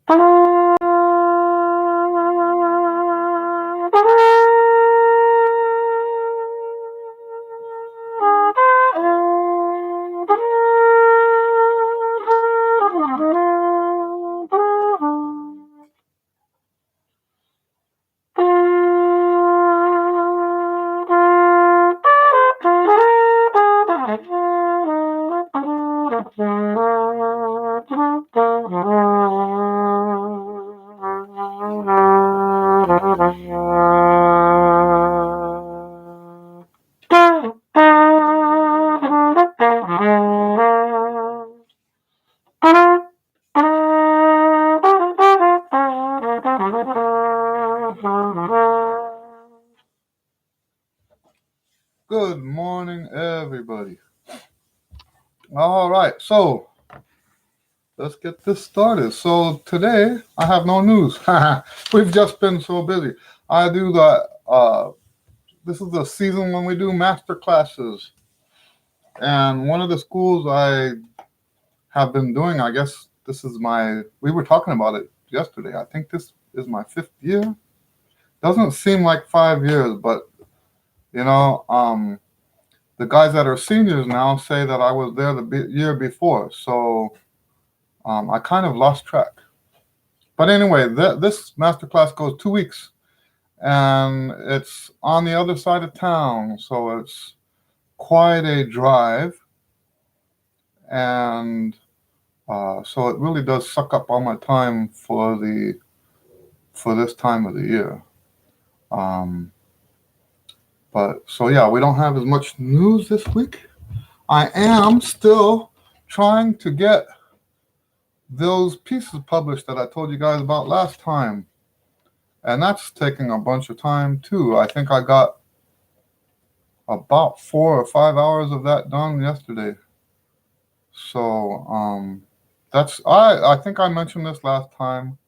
Good morning, everybody. All right, so let's get this started. So today I have no news. We've just been so busy. I do the this is the season when we do master classes, and one of the schools I have been doing, I guess this is we were talking about it yesterday. I think this is my 5th year. Doesn't seem like 5 years, but you know, the guys that are seniors now say that I was there the year before, so I kind of lost track. But anyway, this masterclass goes 2 weeks, and it's on the other side of town, so it's quite a drive, and so it really does suck up all my time for this time of the year. But so yeah, we don't have as much news this week. I am still trying to get those pieces published that I told you guys about last time. And that's taking a bunch of time too. I think I got about 4 or 5 hours of that done yesterday. So I think I mentioned this last time.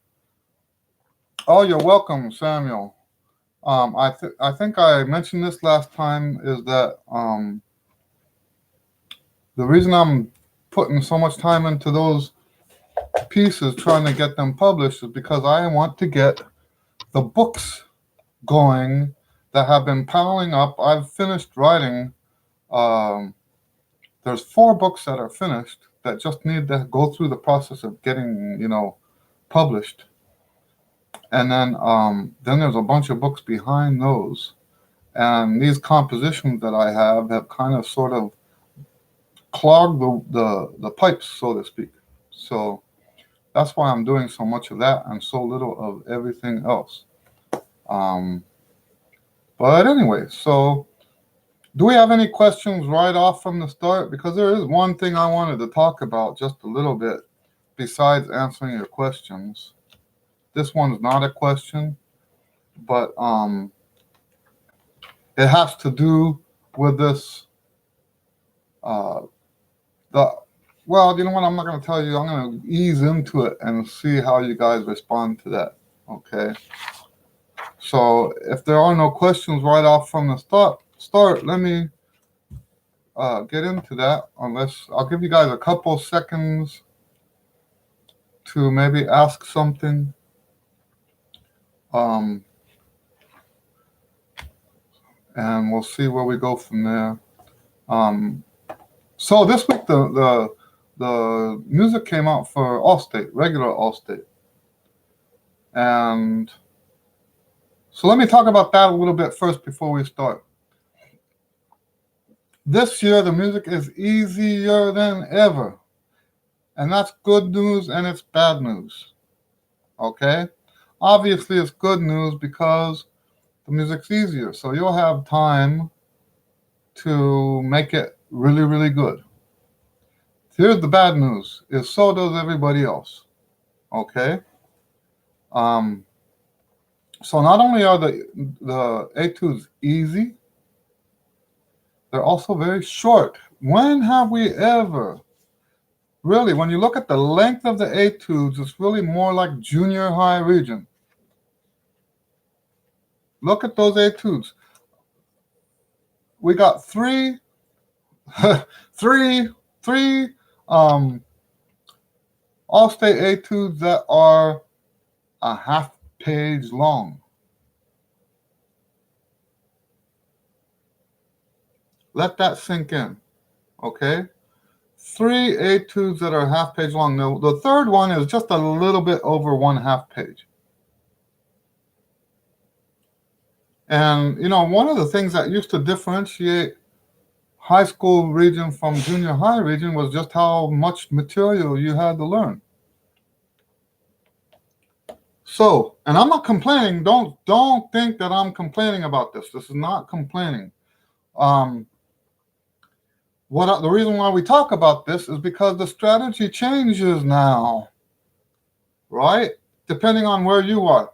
Oh, you're welcome, Samuel. I think I mentioned this last time is that the reason I'm putting so much time into those pieces, trying to get them published, is because I want to get the books going that have been piling up. I've finished writing. There's 4 books that are finished that just need to go through the process of getting, published. And then there's a bunch of books behind those. And these compositions that I have kind of sort of clogged the pipes, so to speak. So that's why I'm doing so much of that and so little of everything else. But anyway, so do we have any questions right off from the start? Because there is one thing I wanted to talk about just a little bit besides answering your questions. This one's not a question, but it has to do with this. Well, you know what? I'm not going to tell you. I'm going to ease into it and see how you guys respond to that. Okay. So if there are no questions right off from the start, let me get into that. Unless I'll give you guys a couple seconds to maybe ask something. And we'll see where we go from there. So this week the music came out for Allstate, regular Allstate. And so let me talk about that a little bit first before we start. This year, the music is easier than ever. And that's good news and it's bad news. Okay? Obviously, it's good news because the music's easier. So you'll have time to make it really, really good. Here's the bad news, is so does everybody else. Okay? So not only are the etudes easy, they're also very short. When have we ever, really, when you look at the length of the etudes, it's really more like junior high region. Look at those etudes. We got three Allstate etudes that are a half page long. Let that sink in, okay? 3 etudes that are half page long. Now, the third one is just a little bit over 1/2 page. And, one of the things that used to differentiate high school region from junior high region was just how much material you had to learn. So, and I'm not complaining. Don't think that I'm complaining about this. This is not complaining. The reason why we talk about this is because the strategy changes now, right? Depending on where you are.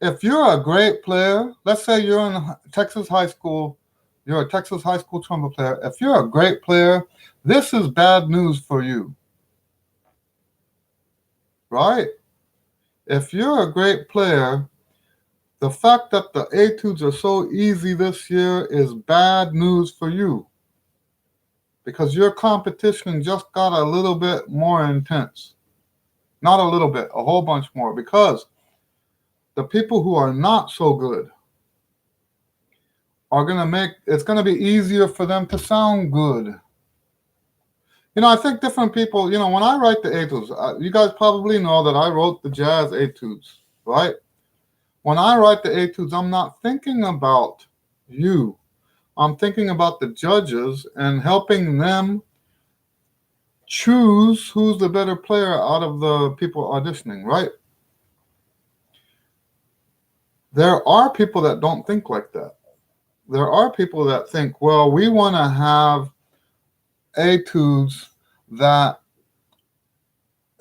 If you're a great player, let's say you're in Texas high school, you're a Texas high school trumpet player. If you're a great player, this is bad news for you, right? If you're a great player, the fact that the etudes are so easy this year is bad news for you because your competition just got a little bit more intense. Not a little bit, a whole bunch more, because the people who are not so good are going to it's going to be easier for them to sound good. I think different people, when I write the etudes, you guys probably know that I wrote the jazz etudes, right? When I write the etudes, I'm not thinking about you. I'm thinking about the judges and helping them choose who's the better player out of the people auditioning, right? There are people that don't think like that. There are people that think, well, we want to have etudes that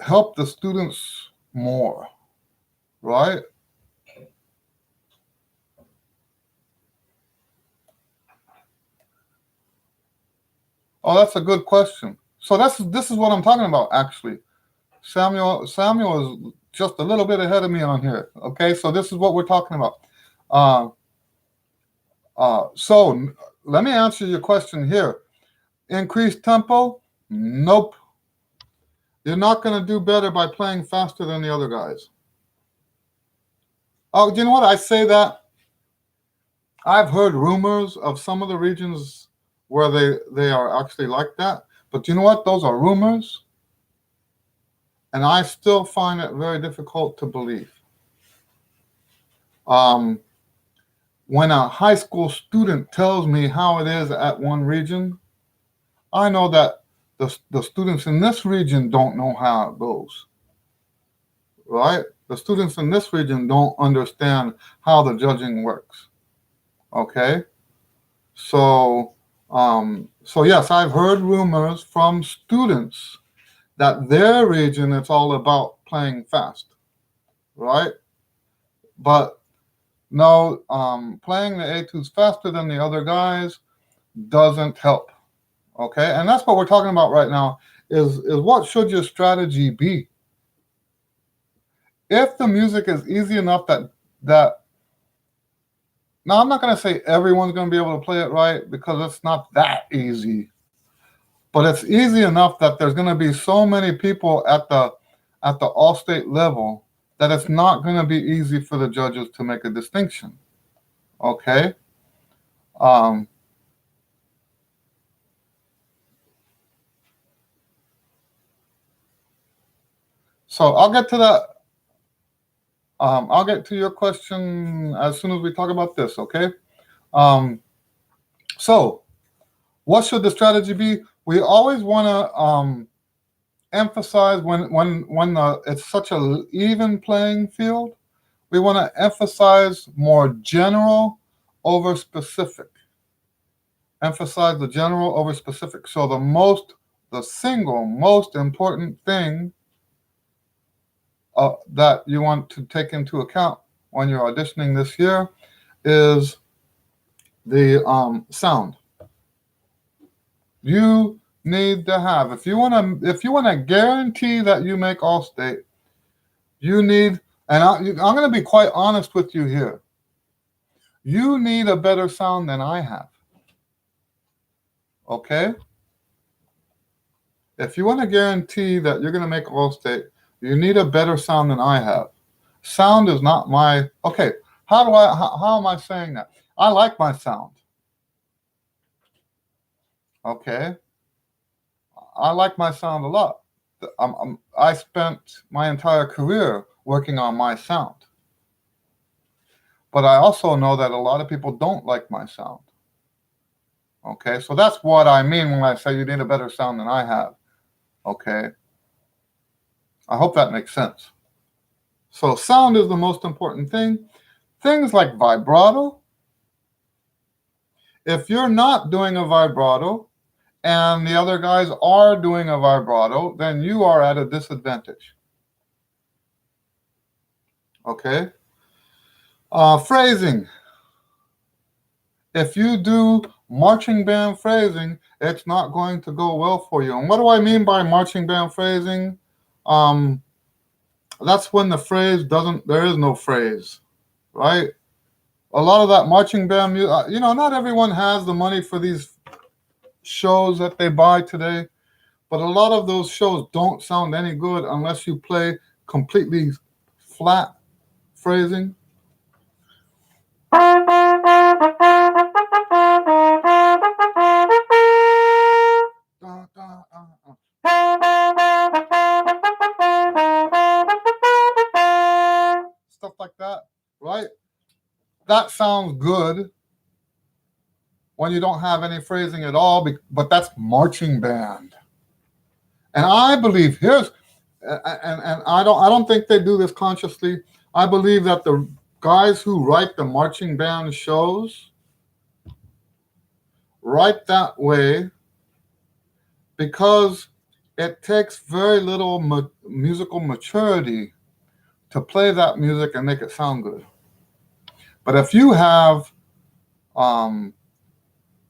help the students more, right? Oh, that's a good question. So this is what I'm talking about, actually. Samuel is just a little bit ahead of me on here. Okay, so this is what we're talking about. So let me answer your question here. Increased tempo? Nope. You're not going to do better by playing faster than the other guys. Oh, do you know what? I say that. I've heard rumors of some of the regions where they are actually like that. But you know what? Those are rumors. And I still find it very difficult to believe. When a high school student tells me how it is at one region, I know that the students in this region don't know how it goes, right? The students in this region don't understand how the judging works, okay? So yes, I've heard rumors from students that their region, it's all about playing fast, right? But no, playing the etudes faster than the other guys doesn't help. Okay, and that's what we're talking about right now. Is what should your strategy be? If the music is easy enough that now I'm not going to say everyone's going to be able to play it right because it's not that easy, but it's easy enough that there's going to be so many people at the all-state level that it's not going to be easy for the judges to make a distinction. Okay. So I'll get to that. I'll get to your question as soon as we talk about this, okay? So what should the strategy be? We always want to emphasize when it's such a even playing field, we want to emphasize more general over specific. Emphasize the general over specific. So the single most important thing that you want to take into account when you're auditioning this year is the sound. You need to have, if you want to guarantee that you make All-State, you need, and I'm going to be quite honest with you here. You need a better sound than I have. Okay? If you want to guarantee that you're going to make All-State, you need a better sound than I have. Sound is not my, okay, how am I saying that? I like my sound. Okay. I like my sound a lot. I spent my entire career working on my sound. But I also know that a lot of people don't like my sound. Okay, so that's what I mean when I say you need a better sound than I have. Okay, I hope that makes sense. So sound is the most important thing. Things like vibrato. If you're not doing a vibrato and the other guys are doing a vibrato, then you are at a disadvantage. Okay. Phrasing. If you do marching band phrasing, it's not going to go well for you. And what do I mean by marching band phrasing? That's when the phrase there is no phrase, right? A lot of that marching band music, not everyone has the money for these shows that they buy today, but a lot of those shows don't sound any good unless you play completely flat phrasing. Stuff like that, right? That sounds good when you don't have any phrasing at all, but that's marching band. And I believe and I don't think they do this consciously. I believe that the guys who write the marching band shows write that way because it takes very little musical maturity to play that music and make it sound good. But if you have um,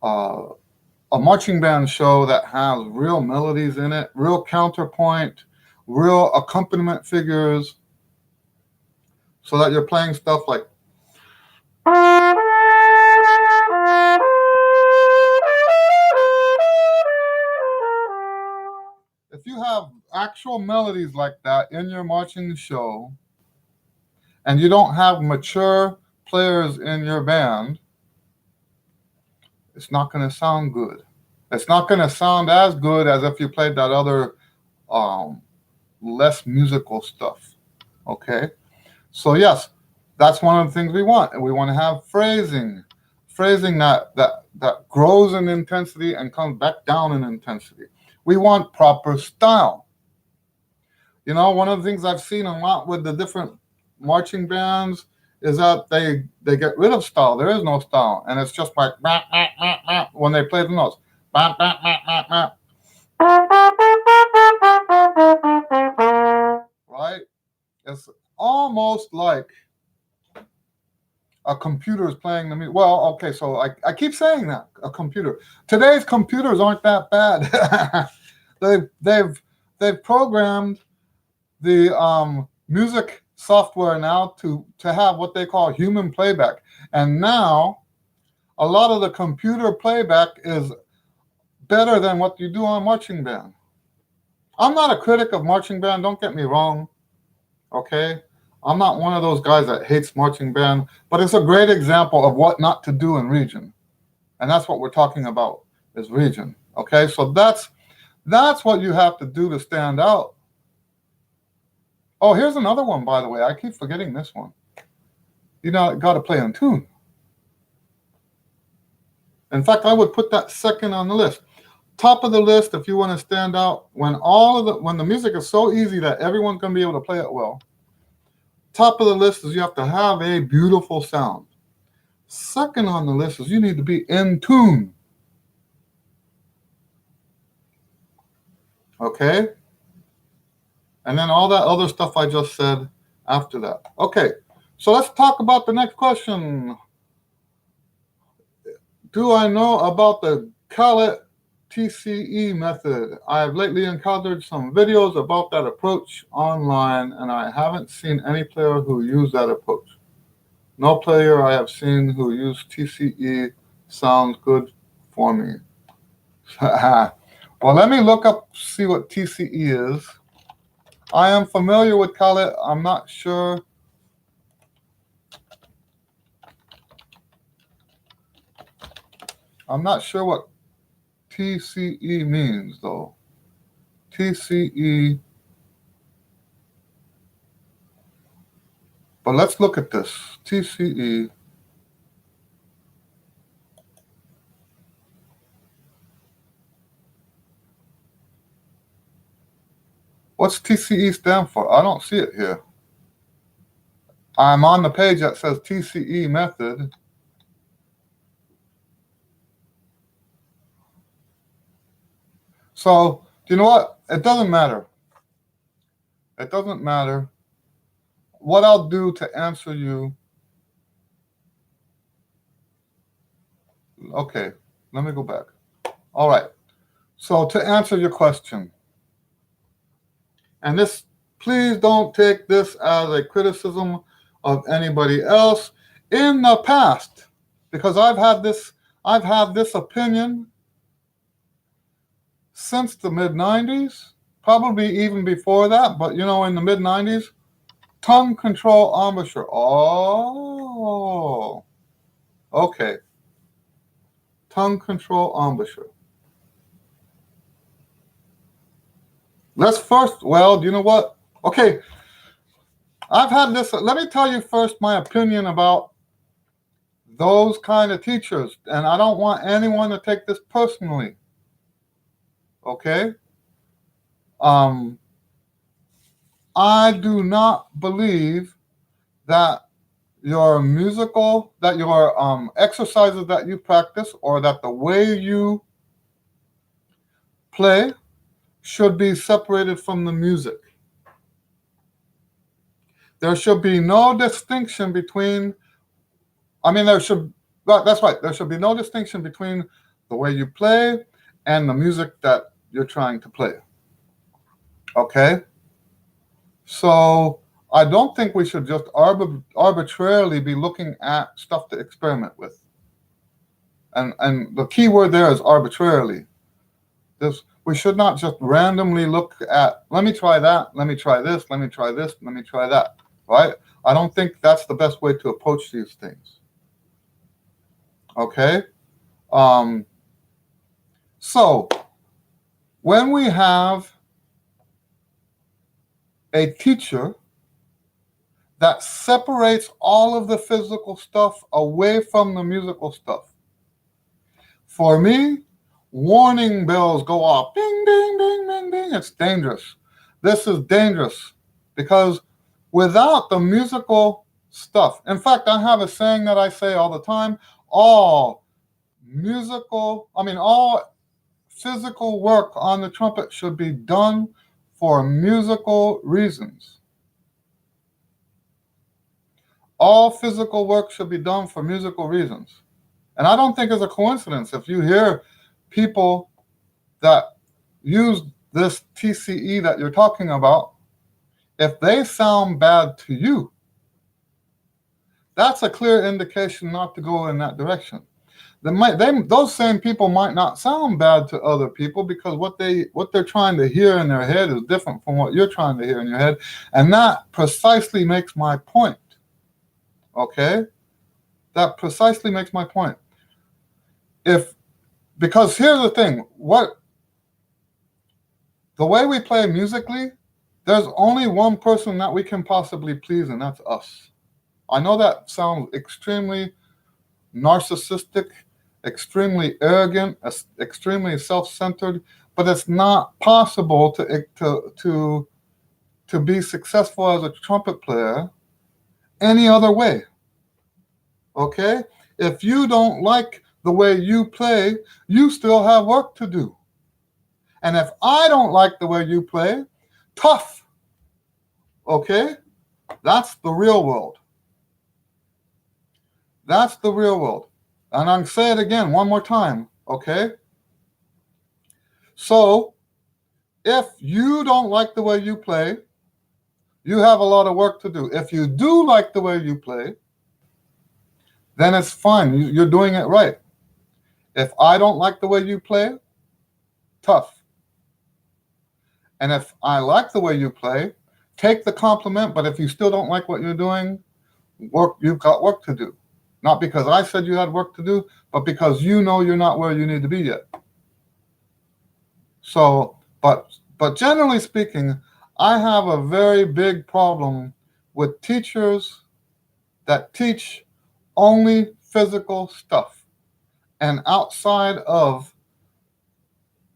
uh, a marching band show that has real melodies in it, real counterpoint, real accompaniment figures, so that you're playing stuff like if you have actual melodies like that in your marching show and you don't have mature players in your band, it's not going to sound good. It's not going to sound as good as if you played that other less musical stuff. Okay? So yes, that's one of the things we want. And we want to have phrasing that grows in intensity and comes back down in intensity. We want proper style. One of the things I've seen a lot with the different marching bands is that they get rid of style. There is no style, and it's just like bah, bah, bah, bah, when they play the notes. Bah, bah, bah, bah, bah. Right? It's almost like a computer is playing the music. Well, okay, so I keep saying that, a computer. Today's computers aren't that bad. they've programmed the music software now to have what they call human playback. And now a lot of the computer playback is better than what you do on marching band. I'm not a critic of marching band, don't get me wrong. Okay? I'm not one of those guys that hates marching band, but it's a great example of what not to do in region. And that's what we're talking about, is region. Okay? So that's what you have to do to stand out. Oh, here's another one, by the way. I keep forgetting this one. Got to play in tune. In fact, I would put that second on the list. Top of the list, if you want to stand out, when the music is so easy that everyone's going to be able to play it well. Top of the list is you have to have a beautiful sound. Second on the list is you need to be in tune. Okay? And then all that other stuff I just said after that. Okay, so let's talk about the next question. Do I know about the Khaled TCE method? I have lately encountered some videos about that approach online, and I haven't seen any player who used that approach. No player I have seen who used TCE sounds good for me. Well, let me look up, see what TCE is. I am familiar with Khaled. I'm not sure I'm not sure what TCE means, though. TCE. But let's look at this. TCE. What's TCE stand for? I don't see it here. I'm on the page that says TCE method. So, do you know what? It doesn't matter. It doesn't matter. What I'll do to answer you. Okay, let me go back. All right. So, to answer your question, and this, please don't take this as a criticism of anybody else. In the past, because I've had this opinion since the mid-90s, probably even before that, but in the mid-90s, tongue control embouchure. Oh, okay. Tongue control embouchure. Let's first, well, do you know what? Okay, I've had this. Let me tell you first my opinion about those kind of teachers, and I don't want anyone to take this personally. Okay? I do not believe that your exercises that you practice, or that the way you play should be separated from the music. There should be no distinction between, that's right, there should be no distinction between the way you play and the music that you're trying to play. Okay? So I don't think we should just arbitrarily be looking at stuff to experiment with. And the key word there is arbitrarily. We should not just randomly look at, let me try that, let me try this, let me try this, let me try that, right? I don't think that's the best way to approach these things. Okay? So, when we have a teacher that separates all of the physical stuff away from the musical stuff, for me, warning bells go off. Ding, ding, ding, ding, ding. It's dangerous. This is dangerous because without the musical stuff, in fact, I have a saying that I say all the time, all physical work on the trumpet should be done for musical reasons. All physical work should be done for musical reasons. And I don't think it's a coincidence if you hear people that use this TCE that you're talking about, if they sound bad to you, that's a clear indication not to go in that direction. Those same people might not sound bad to other people because what they're trying to hear in their head is different from what you're trying to hear in your head, and that precisely makes my point. Okay, that precisely makes my point. Because here's the thing, the way we play musically, there's only one person that we can possibly please, and that's us. I know that sounds extremely narcissistic, extremely arrogant, extremely self-centered, but it's not possible to be successful as a trumpet player any other way. Okay? If you don't like the way you play, you still have work to do. And if I don't like the way you play, tough. Okay? That's the real world. That's the real world. And I'm going to say it again one more time, okay? So, if you don't like the way you play, you have a lot of work to do. If you do like the way you play, then it's fine. You're doing it right. If I don't like the way you play, tough. And if I like the way you play, take the compliment, but if you still don't like what you're doing, you've got work to do. Not because I said you had work to do, but because you know you're not where you need to be yet. So, but generally speaking, I have a very big problem with teachers that teach only physical stuff and outside of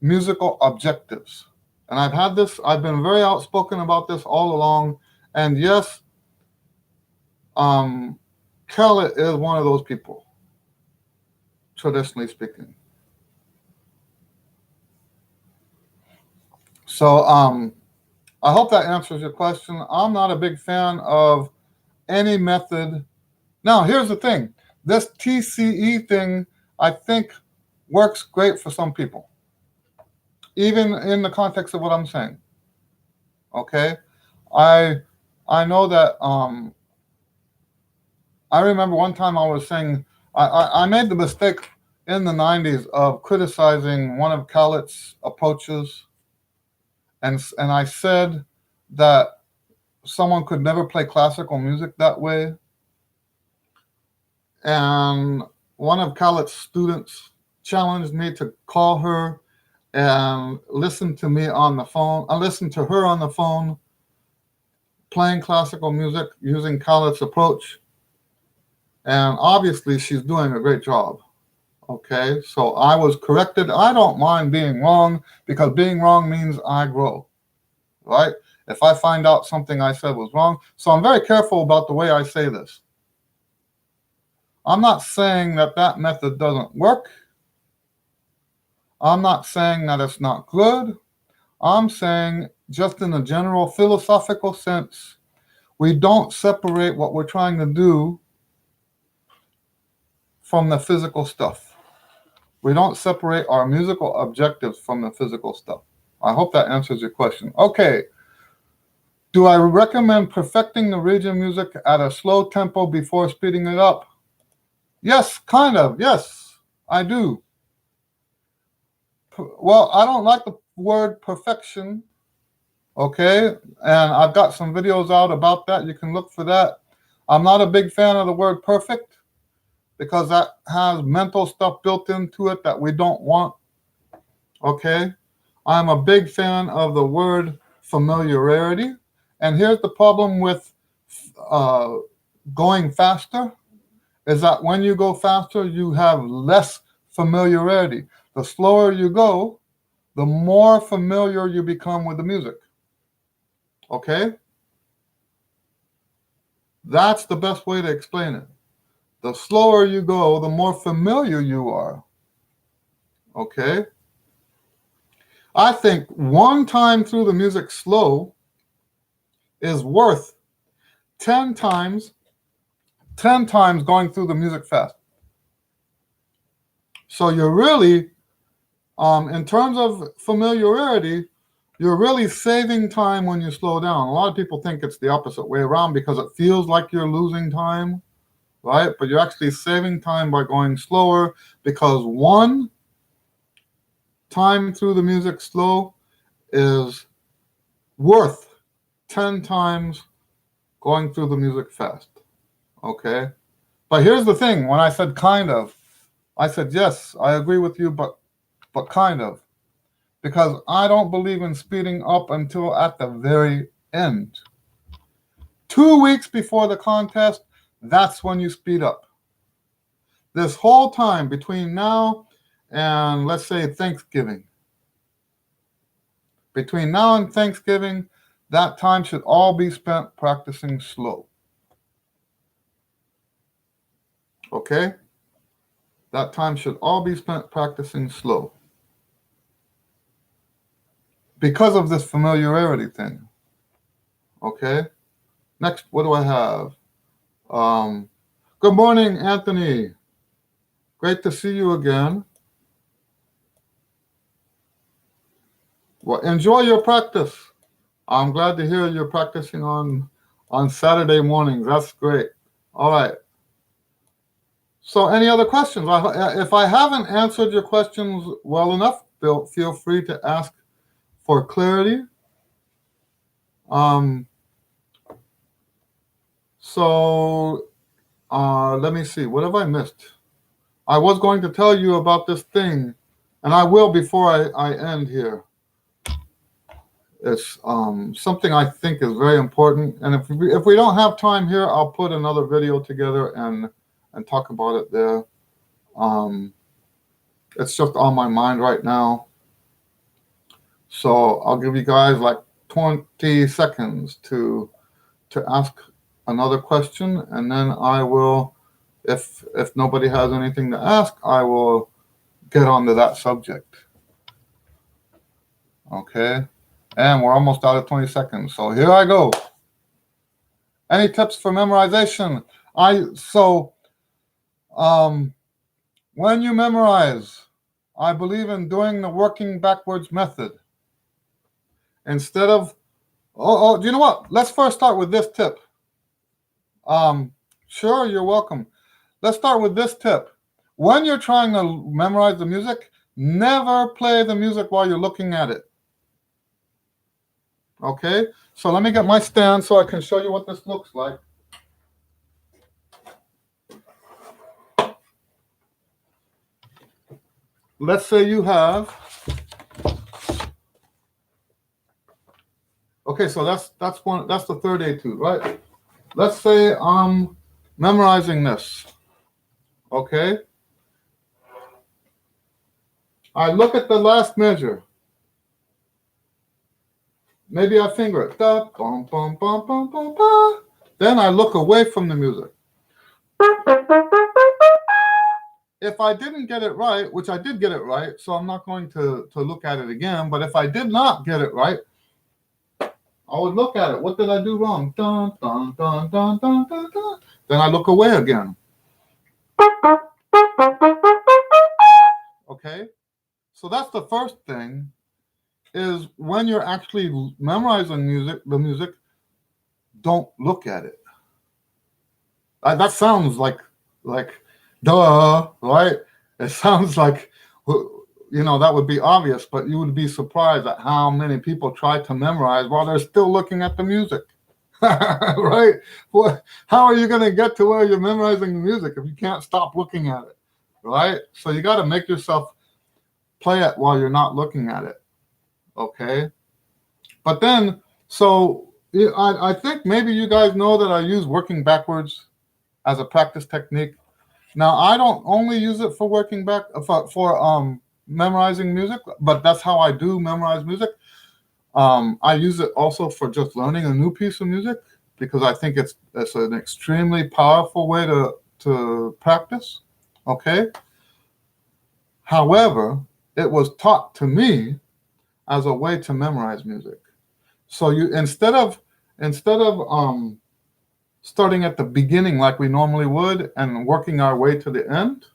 musical objectives. And I've been very outspoken about this all along. And yes, Kelly is one of those people, traditionally speaking. So I hope that answers your question. I'm not a big fan of any method. Now, here's the thing. This TCE thing, I think, works great for some people, even in the context of what I'm saying. Okay? I know that I remember one time I was saying, I made the mistake in the 90s of criticizing one of Khaled's approaches, and I said that someone could never play classical music that way. And one of Khaled's students challenged me to call her and listen to me on the phone. I listened to her on the phone playing classical music using Khaled's approach. And obviously she's doing a great job. Okay, so I was corrected. I don't mind being wrong because being wrong means I grow, right? If I find out something I said was wrong. So I'm very careful about the way I say this. I'm not saying that that method doesn't work. I'm not saying that it's not good. I'm saying, just in a general philosophical sense, we don't separate what we're trying to do from the physical stuff. We don't separate our musical objectives from the physical stuff. I hope that answers your question. Okay. Do I recommend perfecting the region music at a slow tempo before speeding it up? Yes, kind of. Yes, I do. Well, I don't like the word perfection. Okay. And I've got some videos out about that. You can look for that. I'm not a big fan of the word perfect because that has mental stuff built into it that we don't want. Okay. I'm a big fan of the word familiarity. And here's the problem with going faster is that when you go faster, you have less familiarity. The slower you go, the more familiar you become with the music. Okay? That's the best way to explain it. The slower you go, the more familiar you are. Okay? I think one time through the music slow is worth 10 times going through the music fast. So you're really, in terms of familiarity, you're really saving time when you slow down. A lot of people think it's the opposite way around because it feels like you're losing time, right? But you're actually saving time by going slower because one time through the music slow is worth 10 times going through the music fast. Okay? But here's the thing. When I said kind of, I said, yes, I agree with you, but kind of. Because I don't believe in speeding up until at the very end. 2 weeks before the contest, that's when you speed up. This whole time between now and, let's say, Thanksgiving. Between now and Thanksgiving, that time should all be spent practicing slow. Okay? That time should all be spent practicing slow. Because of this familiarity thing. Okay? Next, what do I have? Good morning, Anthony. Great to see you again. Well, enjoy your practice. I'm glad to hear you're practicing on Saturday mornings. That's great. All right. So any other questions? If I haven't answered your questions well enough, feel free to ask for clarity. So let me see. What have I missed? I was going to tell you about this thing, and I will before I end here. It's something I think is very important, and if we don't have time here, I'll put another video together and talk about it there. It's just on my mind right now, so I'll give you guys like 20 seconds to ask another question, and then I will, if nobody has anything to ask, I will get onto that subject. Okay, and we're almost out of 20 seconds, so here I go. Any tips for memorization? When you memorize, I believe in doing the working backwards method. Instead of, do you know what? Let's first start with this tip. Sure, you're welcome. Let's start with this tip. When you're trying to memorize the music, never play the music while you're looking at it. Okay, so let me get my stand so I can show you what this looks like. Let's say you have, okay, so that's the third etude, right? Let's say I'm memorizing this. Okay, I look at the last measure. Maybe I finger it. Da, bum, bum, bum, bum, bum, bum. Then I look away from the music. If I didn't get it right, which I did get it right, so I'm not going to look at it again, but if I did not get it right, I would look at it. What did I do wrong? Dun, dun, dun, dun, dun, dun, dun. Then I look away again. Okay, so that's the first thing, is when you're actually memorizing the music, don't look at it. That sounds like duh, right? It sounds like, that would be obvious, but you would be surprised at how many people try to memorize while they're still looking at the music. Right? How are you going to get to where you're memorizing the music if you can't stop looking at it? Right? So you got to make yourself play it while you're not looking at it. Okay? But then, so I think maybe you guys know that I use working backwards as a practice technique. Now, I don't only use it for working back for memorizing music, but that's how I do memorize music. I use it also for just learning a new piece of music, because I think it's an extremely powerful way to practice. Okay. However, it was taught to me as a way to memorize music. So you instead of starting at the beginning like we normally would and working our way to the end,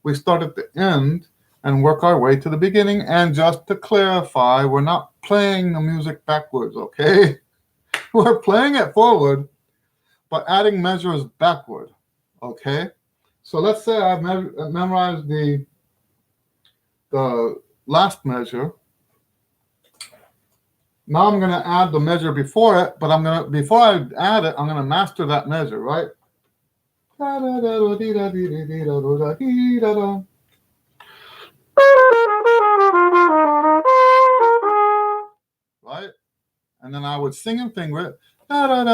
we start at the end and work our way to the beginning. And just to clarify, we're not playing the music backwards, okay? We're playing it forward, but adding measures backward, okay? So let's say I've memorized the last measure. Now I'm going to add the measure before it, but before I add it, I'm going to master that measure, right? Right? And then I would sing and finger it. And I'm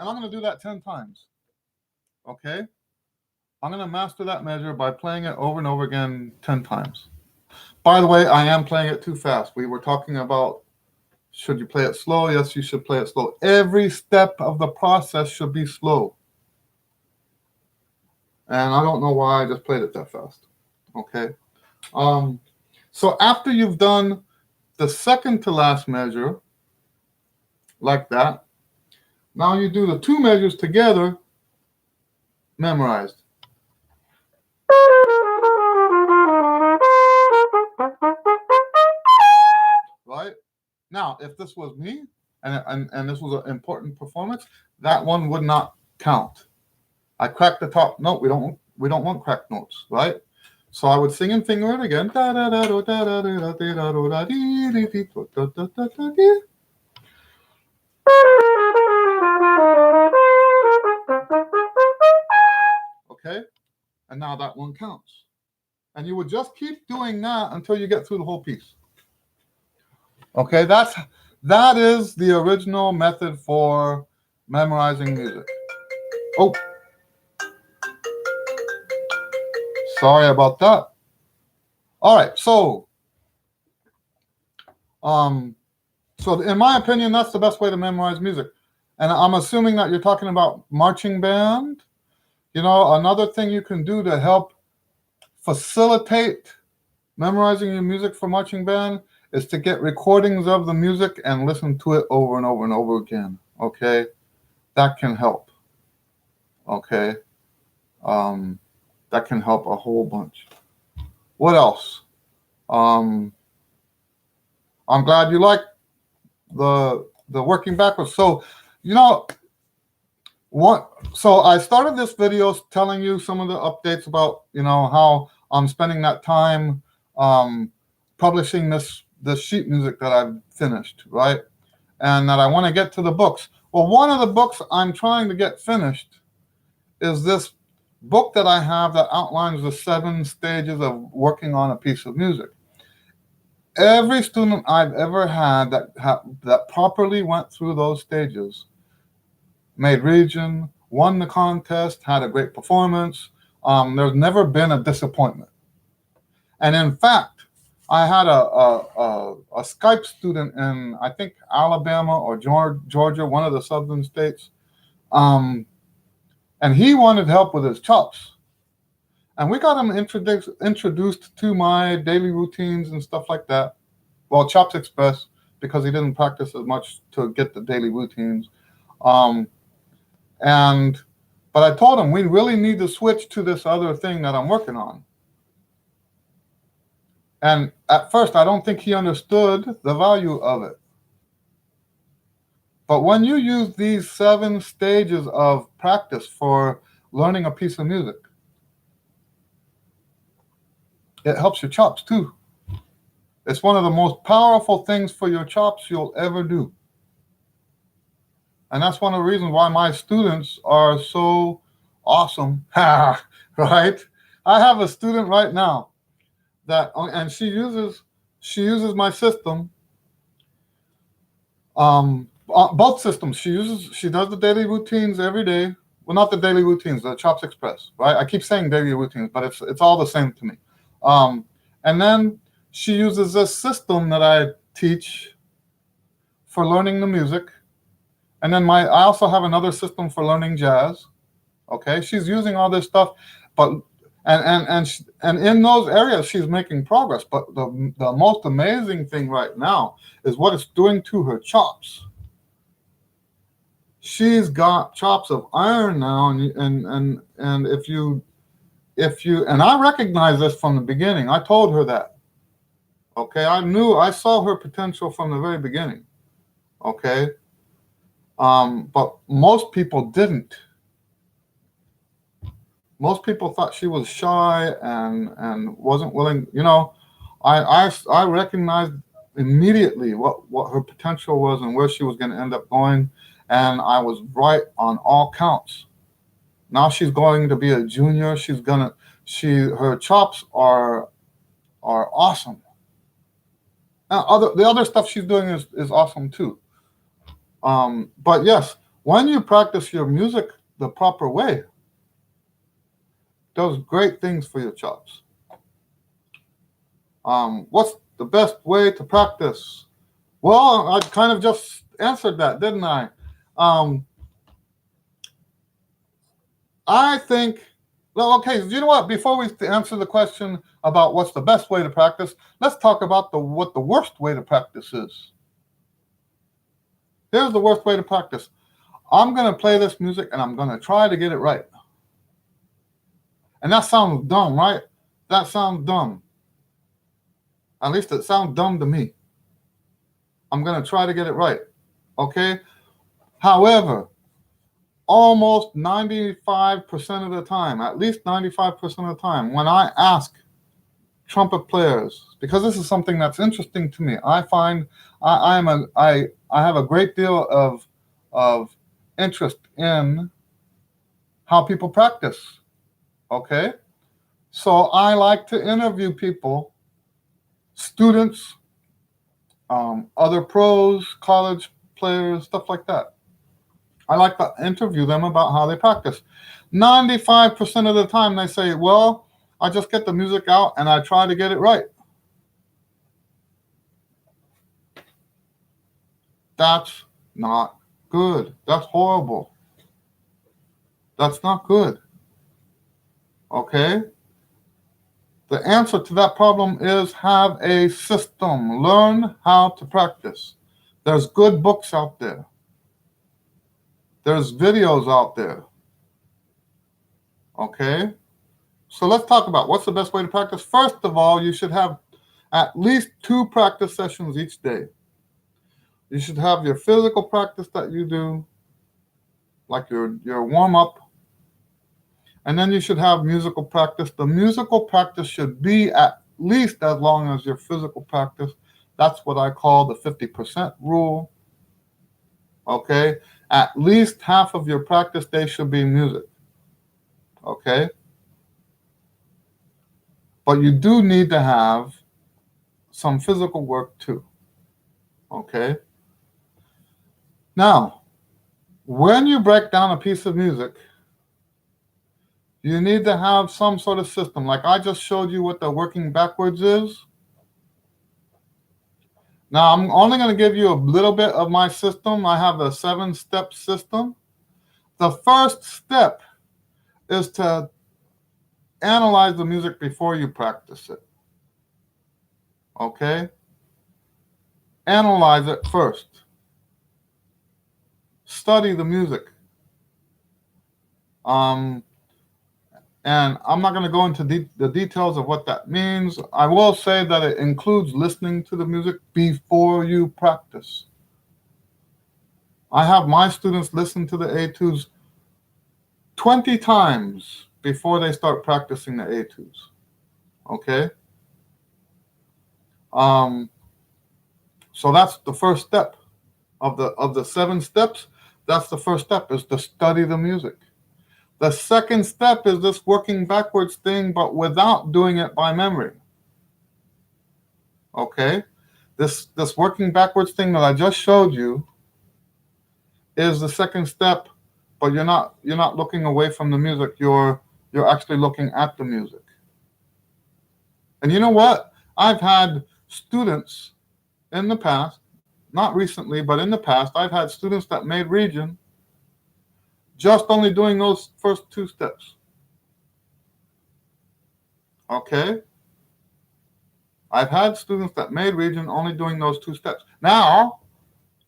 going to do that 10 times. Okay? I'm going to master that measure by playing it over and over again 10 times. By the way, I am playing it too fast. We were talking about, should you play it slow? Yes, you should play it slow. Every step of the process should be slow. And I don't know why I just played it that fast. Okay. So after you've done the second to last measure, like that, now you do the two measures together, memorized. Right? Now, if this was me and this was an important performance, that one would not count. I cracked the top note. We don't want cracked notes, right? So I would sing and finger it again. Okay? And now that one counts. And you would just keep doing that until you get through the whole piece. Okay, that is the original method for memorizing music. Oh, sorry about that. All right, so in my opinion, that's the best way to memorize music. And I'm assuming that you're talking about marching band. You know, another thing you can do to help facilitate memorizing your music for marching band is to get recordings of the music and listen to it over and over and over again. Okay, that can help. Okay, that can help a whole bunch. What else? I'm glad you like the working backwards. So, you know, so I started this video telling you some of the updates about, you know, how I'm spending that time publishing this sheet music that I've finished, right? And that I want to get to the books. Well, one of the books I'm trying to get finished is this book that I have that outlines the 7 stages of working on a piece of music. Every student I've ever had that properly went through those stages made region, won the contest, had a great performance. There's never been a disappointment. And in fact, I had a Skype student in, I think, Alabama or Georgia, one of the southern states, and he wanted help with his chops. And we got him introduced to my daily routines and stuff like that. Well, Chops Express, because he didn't practice as much to get the daily routines. But I told him we really need to switch to this other thing that I'm working on. And at first, I don't think he understood the value of it. But when you use these 7 stages of practice for learning a piece of music, it helps your chops too. It's one of the most powerful things for your chops you'll ever do. And that's one of the reasons why my students are so awesome, right? I have a student right now and she uses my system, both systems. She does the daily routines every day. Well, not the daily routines, the Chops Express, right? I keep saying daily routines, but it's all the same to me. And then she uses this system that I teach for learning the music. And then I also have another system for learning jazz. Okay, she's using all this stuff, but and in those areas she's making progress. But the most amazing thing right now is what it's doing to her chops. She's got chops of iron now, and if you and I recognize this from the beginning. I told her that. Okay, I saw her potential from the very beginning. Okay, but most people didn't. Most people thought she was shy and wasn't willing. You know, I recognized immediately what her potential was and where she was going to end up going, and I was right on all counts. Now she's going to be a junior. Her chops are awesome. The other stuff she's doing is awesome too. But yes, when you practice your music the proper way, does great things for your chops. What's the best way to practice? Well, I kind of just answered that, didn't I? I think, well, okay, you know what? Before we answer the question about what's the best way to practice, let's talk about what the worst way to practice is. Here's the worst way to practice. I'm going to play this music and I'm going to try to get it right. And that sounds dumb, right? That sounds dumb. At least it sounds dumb to me. I'm going to try to get it right. Okay? However, almost 95% of the time, at least 95% of the time, when I ask trumpet players, because this is something that's interesting to me, I find I have a great deal of interest in how people practice. Okay? So I like to interview people, students, other pros, college players, stuff like that. I like to interview them about how they practice. 95% of the time they say, well, I just get the music out and I try to get it right. That's not good. That's horrible. That's not good. Okay? The answer to that problem is have a system. Learn how to practice. There's good books out there. There's videos out there. Okay? So let's talk about what's the best way to practice. First of all, you should have at least 2 practice sessions each day. You should have your physical practice that you do, like your warm-up, and then you should have musical practice. The musical practice should be at least as long as your physical practice. That's what I call the 50% rule. Okay? At least half of your practice day should be music. Okay? But you do need to have some physical work too. Okay? Now, when you break down a piece of music, you need to have some sort of system. Like I just showed you what the working backwards is. Now, I'm only going to give you a little bit of my system. I have a 7-step system. The first step is to analyze the music before you practice it. Okay? Analyze it first. Study the music. And I'm not going to go into the details of what that means. I will say that it includes listening to the music before you practice. I have my students listen to the etudes 20 times before they start practicing the etudes. Okay? So that's the first step of the 7 steps. That's the first step, is to study the music. The second step is this working backwards thing, but without doing it by memory. Okay? This working backwards thing that I just showed you is the second step, but you're not looking away from the music. You're actually looking at the music. And you know what? I've had students in the past, not recently, but in the past, I've had students that made region just only doing those first 2 steps. Okay? I've had students that made region only doing those 2 steps. Now,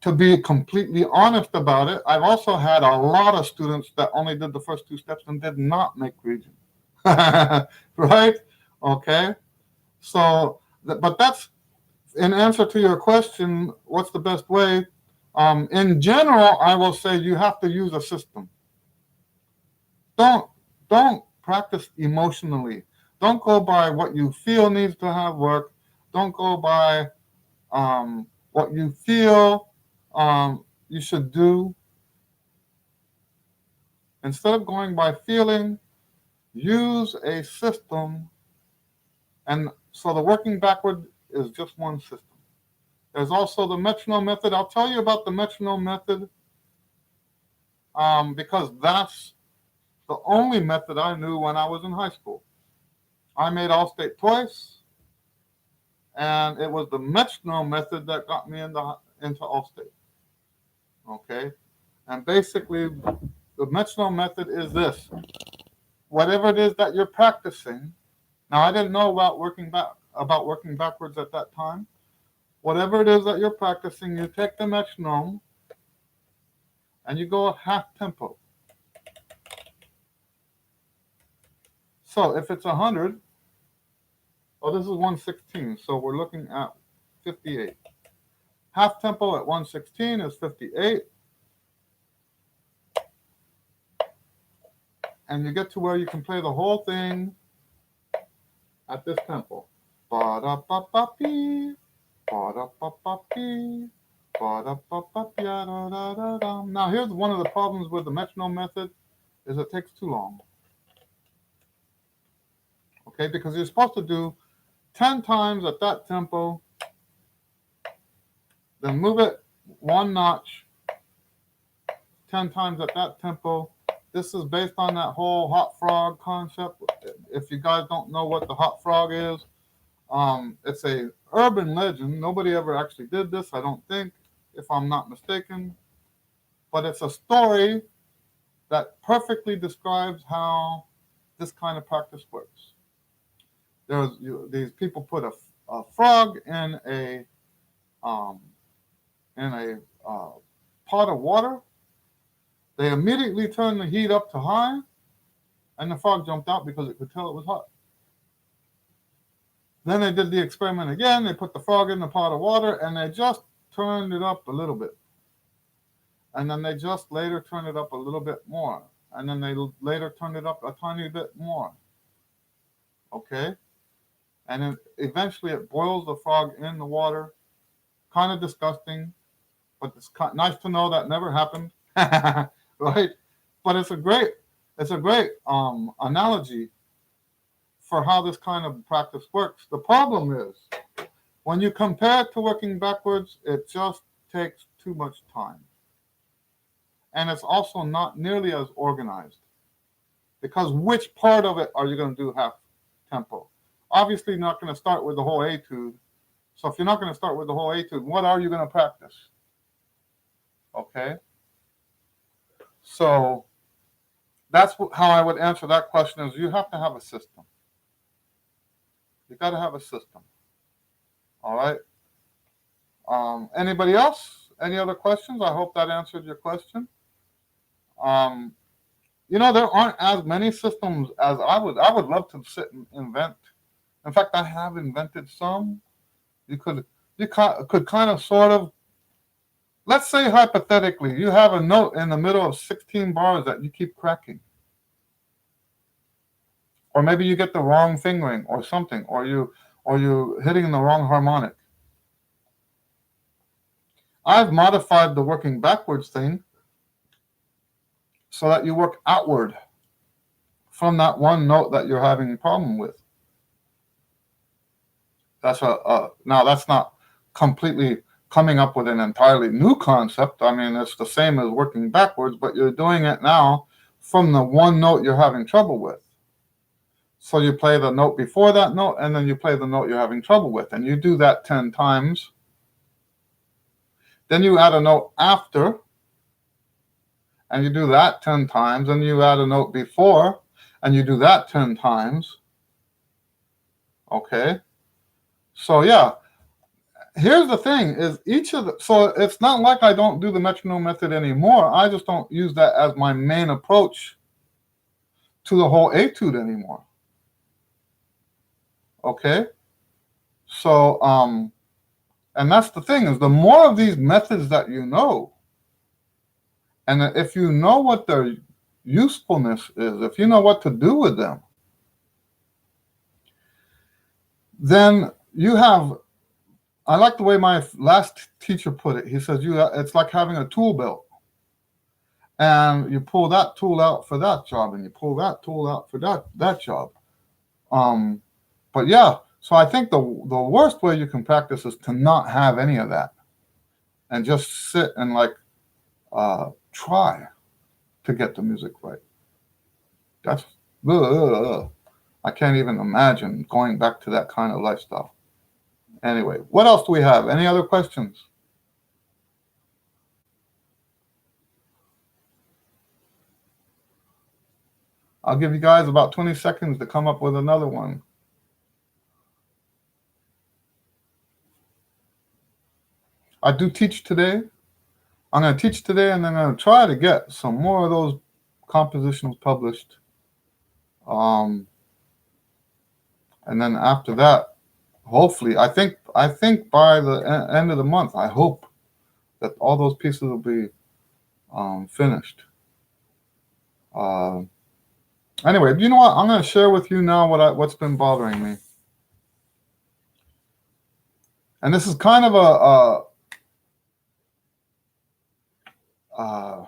to be completely honest about it, I've also had a lot of students that only did the first 2 steps and did not make region. Right? Okay? So, but that's, in answer to your question, what's the best way? In general, I will say you have to use a system. Don't practice emotionally. Don't go by what you feel needs to have work. Don't go by what you feel you should do. Instead of going by feeling, use a system. And so the working backward is just one system. There's also the metronome method. I'll tell you about the metronome method because that's the only method I knew when I was in high school. I made All-State twice, and it was the metronome method that got me into All-State. Okay? And basically, the metronome method is this. Whatever it is that you're practicing, now I didn't know about working backwards at that time. Whatever it is that you're practicing, you take the metronome and you go at half tempo. So if it's 100, this is 116, so we're looking at 58. Half tempo at 116 is 58. And you get to where you can play the whole thing at this tempo. Ba-da-ba-ba-bee, ba-da-ba-ba-bee, Now, here's one of the problems with the metronome method, is it takes too long. Okay, because you're supposed to do 10 times at that tempo, then move it one notch, 10 times at that tempo. This is based on that whole hot frog concept. If you guys don't know what the hot frog is, it's a urban legend. Nobody ever actually did this, I don't think, if I'm not mistaken. But it's a story that perfectly describes how this kind of practice works. These people put a frog in a pot of water. They immediately turned the heat up to high, and the frog jumped out because it could tell it was hot. Then they did the experiment again. They put the frog in the pot of water, and they just turned it up a little bit. And then they just later turned it up a little bit more. And then they later turned it up a tiny bit more. Okay? And then eventually it boils the frog in the water. Kind of disgusting, but it's nice to know that never happened. Right? But it's a great analogy for how this kind of practice works. The problem is, when you compare it to working backwards, it just takes too much time. And it's also not nearly as organized. Because which part of it are you going to do half tempo? Obviously, you're not going to start with the whole etude. So if you're not going to start with the whole etude, what are you going to practice? Okay? So that's how I would answer that question, is you have to have a system. You got to have a system. All right? Anybody else? Any other questions? I hope that answered your question. There aren't as many systems as I would love to sit and invent. In fact, I have invented some. You could kind of sort of, let's say hypothetically, you have a note in the middle of 16 bars that you keep cracking. Or maybe you get the wrong fingering or something, or you hitting the wrong harmonic. I've modified the working backwards thing so that you work outward from that one note that you're having a problem with. Now that's not completely coming up with an entirely new concept. I mean, it's the same as working backwards, but you're doing it now from the one note you're having trouble with. So you play the note before that note, and then you play the note you're having trouble with, and you do that 10 times. Then you add a note after, and you do that 10 times, and you add a note before, and you do that 10 times. Okay? So yeah, here's the thing, is so it's not like I don't do the metronome method anymore. I just don't use that as my main approach to the whole etude anymore. Okay? So, and that's the thing, is the more of these methods that you know, and if you know what their usefulness is, if you know what to do with them, then you have, I like the way my last teacher put it. He says, it's like having a tool belt. And you pull that tool out for that job, and you pull that tool out for that job. But yeah, so I think the worst way you can practice is to not have any of that, and just sit and try to get the music right. That's, I can't even imagine going back to that kind of lifestyle. Anyway, what else do we have? Any other questions? I'll give you guys about 20 seconds to come up with another one. I do teach today. I'm going to teach today, and then I'm going to try to get some more of those compositions published. And then after that, hopefully, I think by the end of the month, I hope that all those pieces will be finished. Anyway, you know what? I'm going to share with you now what's been bothering me. And this is kind of uh,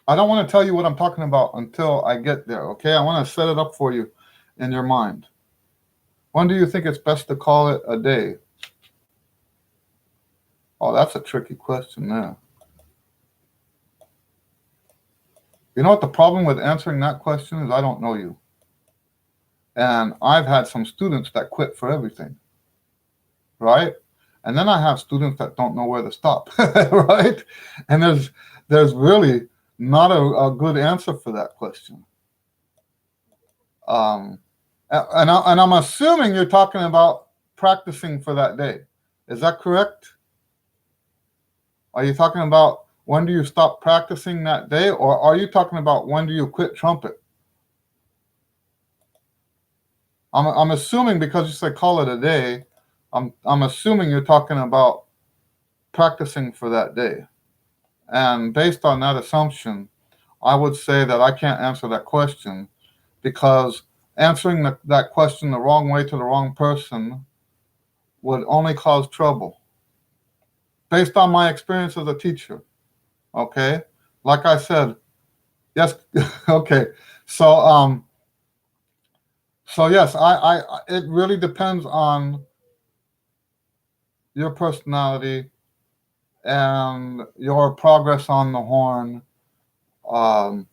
I don't want to tell you what I'm talking about until I get there, okay? I want to set it up for you in your mind. When do you think it's best to call it a day? Oh, that's a tricky question there. You know what the problem with answering that question is? I don't know you. And I've had some students that quit for everything, right? And then I have students that don't know where to stop, right? And there's really not a good answer for that question. Um, and I'm assuming you're talking about practicing for that day. Is that correct? Are you talking about when do you stop practicing that day, or are you talking about when do you quit trumpet? I'm assuming because you said call it a day, I'm assuming you're talking about practicing for that day. And based on that assumption, I would say that I can't answer that question because answering that question the wrong way to the wrong person would only cause trouble. Based on my experience as a teacher, okay? Like I said, yes, okay. So yes, it really depends on your personality and your progress on the horn. Um,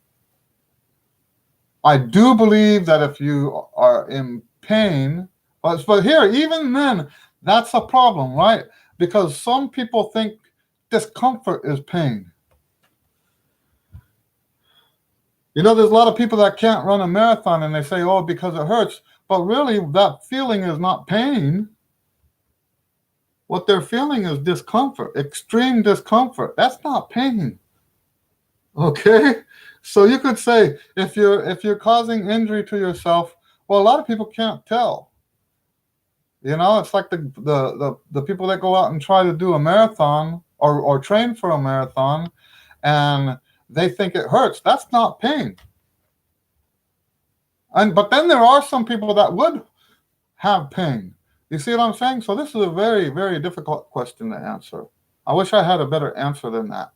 I do believe that if you are in pain, but here, even then, that's a problem, right? Because some people think discomfort is pain. You know, there's a lot of people that can't run a marathon and they say, oh, because it hurts. But really, that feeling is not pain. What they're feeling is discomfort, extreme discomfort. That's not pain. Okay? So you could say if you're causing injury to yourself, well, a lot of people can't tell. You know, it's like the people that go out and try to do a marathon or train for a marathon and they think it hurts. That's not pain. But then there are some people that would have pain. You see what I'm saying? So this is a very, very difficult question to answer. I wish I had a better answer than that.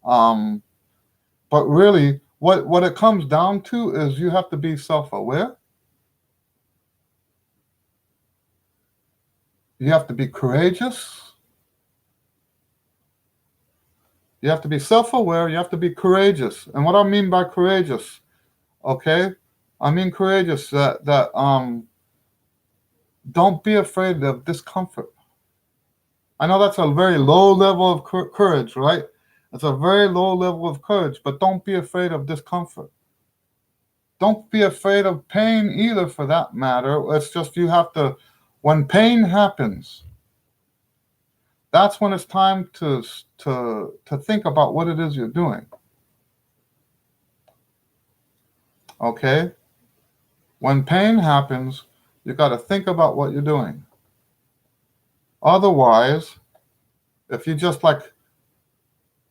But really, what it comes down to is you have to be self-aware. You have to be courageous. You have to be self-aware. You have to be courageous. And what I mean by courageous, okay? I mean courageous that don't be afraid of discomfort. I know that's a very low level of courage, right? It's a very low level of courage, but don't be afraid of discomfort. Don't be afraid of pain either, for that matter. It's just you have to, when pain happens, that's when it's time to think about what it is you're doing. Okay? When pain happens, you got to think about what you're doing. Otherwise, if you just like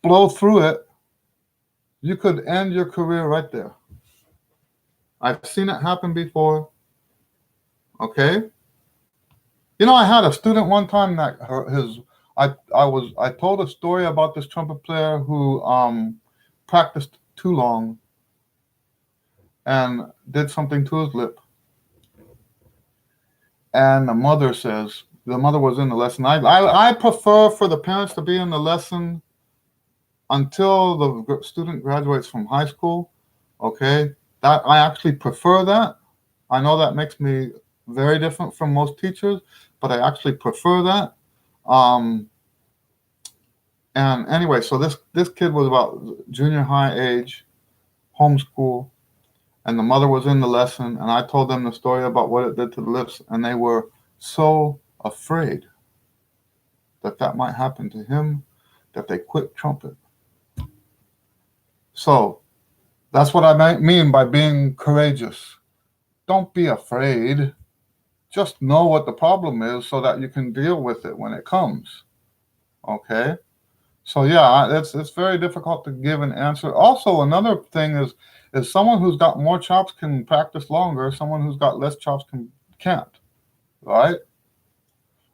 blow through it, you could end your career right there. I've seen it happen before. Okay? You know, I had a student one time that I told a story about this trumpet player who practiced too long and did something to his lip. And the mother was in the lesson. I prefer for the parents to be in the lesson until the student graduates from high school. Okay, that I actually prefer that. I know that makes me very different from most teachers, but I actually prefer that. And anyway, so this kid was about junior high age, homeschool, and the mother was in the lesson, and I told them the story about what it did to the lips, and they were so afraid that might happen to him that they quit trumpet. So that's what I mean by being courageous. Don't be afraid. Just know what the problem is so that you can deal with it when it comes. Okay? So yeah, it's very difficult to give an answer. Also, another thing is someone who's got more chops can practice longer. Someone who's got less chops can't. Right?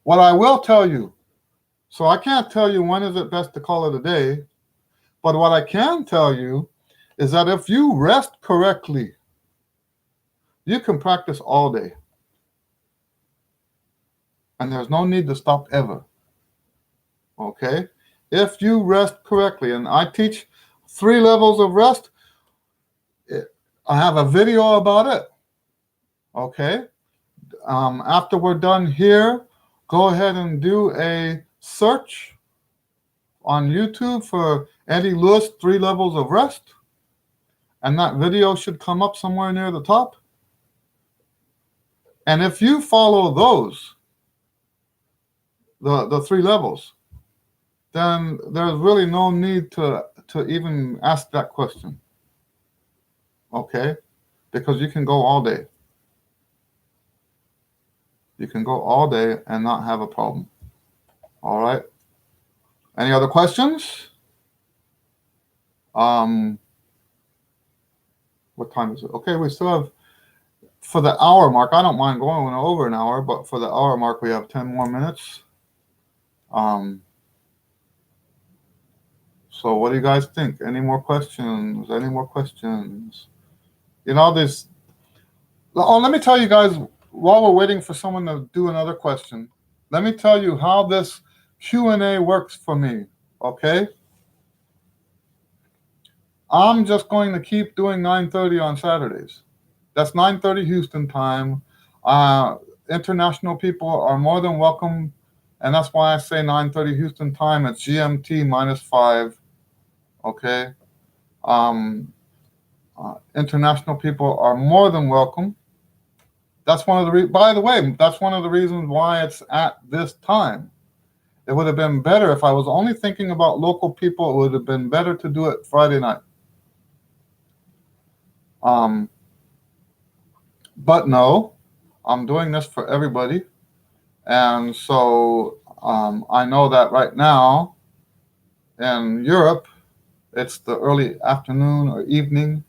What I will tell you, so I can't tell you when is it best to call it a day, But what I can tell you is that if you rest correctly, you can practice all day. And there's no need to stop ever. Okay? If you rest correctly, and I teach 3 levels of rest, I have a video about it. Okay? After we're done here, go ahead and do a search on YouTube for Eddie Lewis 3 levels of rest, and that video should come up somewhere near the top. And if you follow those, the 3 levels, then there's really no need to even ask that question. Okay? Because you can go all day. You can go all day and not have a problem. All right? Any other questions? What time is it? Okay, we still have, for the hour mark, I don't mind going over an hour, but for the hour mark, we have 10 more minutes. So what do you guys think? Any more questions? Any more questions? You know, this. Oh, let me tell you guys, while we're waiting for someone to do another question, let me tell you how this Q&A works for me, okay? I'm just going to keep doing 9:30 on Saturdays. That's 9:30 Houston time. International people are more than welcome, and that's why I say 9:30 Houston time. It's GMT -5, okay? International people are more than welcome. That's one of the by the way, that's one of the reasons why it's at this time. It would have been better if I was only thinking about local people. It would have been better to do it Friday night. But no, I'm doing this for everybody. And so I know that right now in Europe, it's the early afternoon or evening,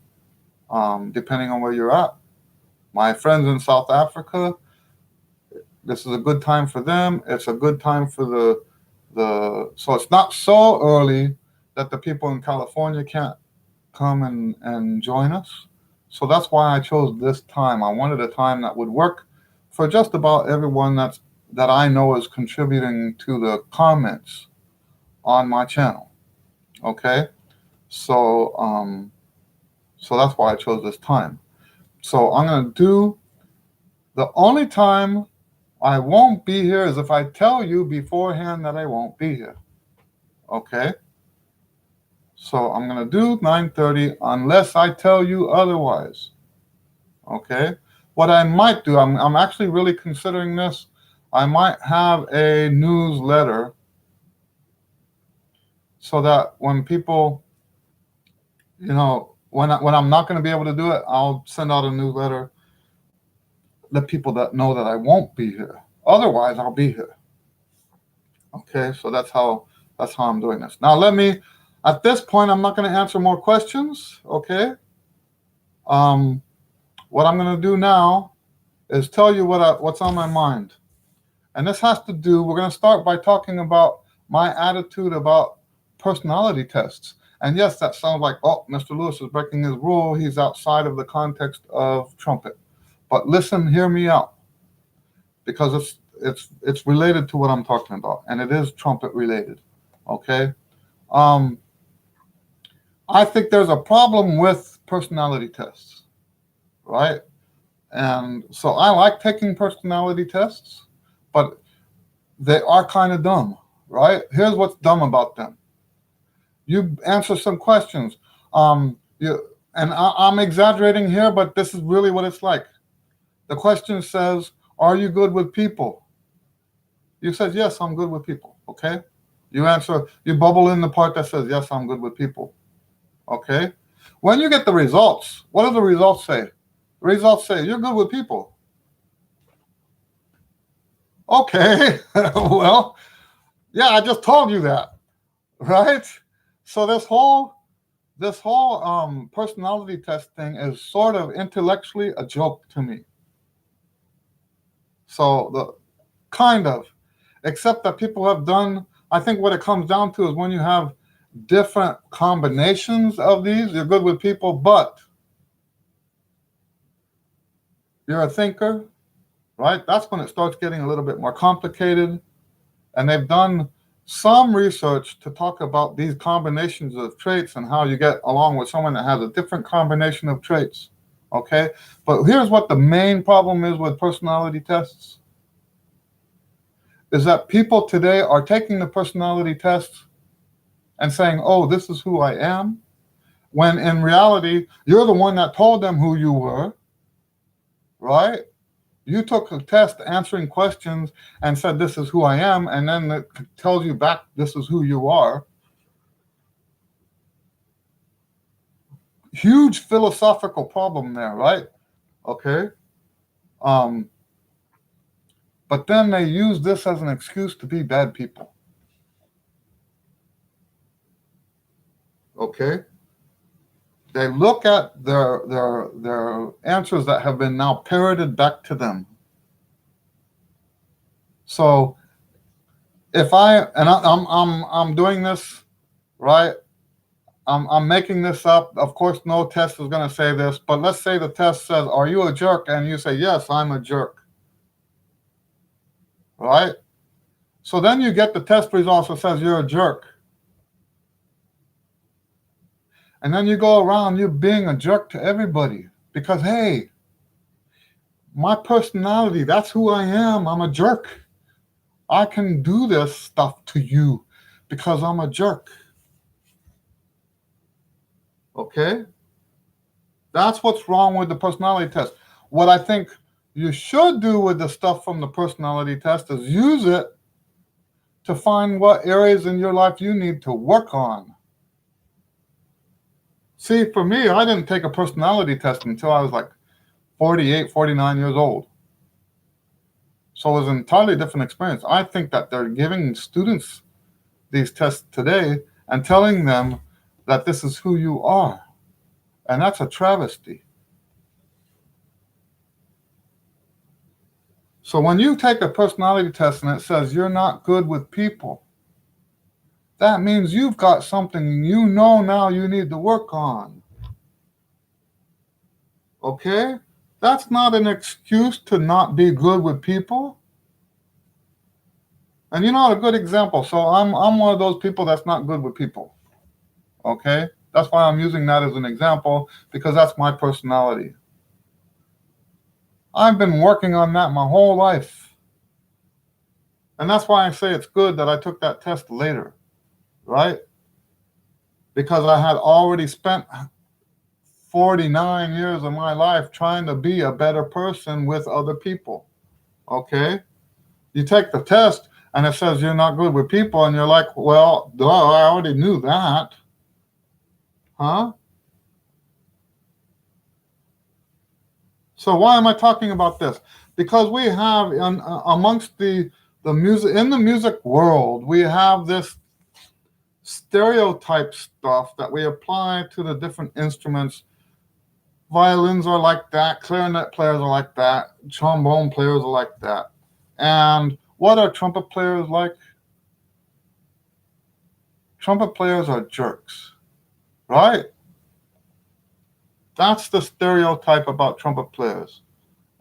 depending on where you're at. My friends in South Africa, this is a good time for them. It's a good time for so it's not so early that the people in California can't come and join us. So that's why I chose this time. I wanted a time that would work for just about everyone that I know is contributing to the comments on my channel. Okay? So so that's why I chose this time. So I'm going to do, the only time I won't be here is if I tell you beforehand that I won't be here. Okay? So I'm going to do 9:30 unless I tell you otherwise. Okay? What I might do, I'm actually really considering this. I might have a newsletter so that when people, you know, when I'm not going to be able to do it, I'll send out a newsletter, let people that know that I won't be here. Otherwise, I'll be here. Okay, so that's how I'm doing this. Now at this point, I'm not going to answer more questions. Okay. What I'm going to do now is tell you what's on my mind, and this has to do. We're going to start by talking about my attitude about personality tests. And yes, that sounds like, oh, Mr. Lewis is breaking his rule. He's outside of the context of Trumpet. But listen, hear me out, because it's related to what I'm talking about, and it is Trumpet related. Okay. I think there's a problem with personality tests, right? And so I like taking personality tests, but they are kind of dumb, right? Here's what's dumb about them. You answer some questions. I'm exaggerating here, but this is really what it's like. The question says, are you good with people? You said, yes, I'm good with people. Okay. You answer, you bubble in the part that says, yes, I'm good with people. Okay. When you get the results, what do the results say? The results say, you're good with people. Okay. Well, yeah, I just told you that, right? So this whole personality test thing is sort of intellectually a joke to me. So except that people have done, I think what it comes down to is when you have different combinations of these, you're good with people, but you're a thinker, right? That's when it starts getting a little bit more complicated. And they've done some research to talk about these combinations of traits and how you get along with someone that has a different combination of traits. Okay? But here's what the main problem is with personality tests is that people today are taking the personality tests and saying, oh, this is who I am, when in reality, you're the one that told them who you were, right? You took a test answering questions and said, this is who I am, and then it tells you back, this is who you are. Huge philosophical problem there, right? Okay. Um, but then they use this as an excuse to be bad people. Okay. They look at their answers that have been now parroted back to them. So if I'm doing this, right? I'm making this up. Of course, no test is going to say this, but let's say the test says, are you a jerk? And you say, yes, I'm a jerk. Right? So then you get the test results that says you're a jerk. And then you go around you being a jerk to everybody because, hey, my personality, that's who I am. I'm a jerk. I can do this stuff to you because I'm a jerk. Okay? That's what's wrong with the personality test. What I think you should do with the stuff from the personality test is use it to find what areas in your life you need to work on. See, for me, I didn't take a personality test until I was like 48, 49 years old. So it was an entirely different experience. I think that they're giving students these tests today and telling them that this is who you are. And that's a travesty. So when you take a personality test and it says you're not good with people, that means you've got something you know now you need to work on. Okay? That's not an excuse to not be good with people. And you know a good example. So I'm one of those people that's not good with people. Okay? That's why I'm using that as an example, because that's my personality. I've been working on that my whole life. And that's why I say it's good that I took that test later, right? Because I had already spent 49 years of my life trying to be a better person with other people. Okay? You take the test and it says you're not good with people, and you're like, well, duh, I already knew that. Huh? So why am I talking about this? Because we have amongst the music, in the music world, we have this stereotype stuff that we apply to the different instruments. Violins are like that, clarinet players are like that, trombone players are like that. And what are trumpet players like? Trumpet players are jerks, right? That's the stereotype about trumpet players.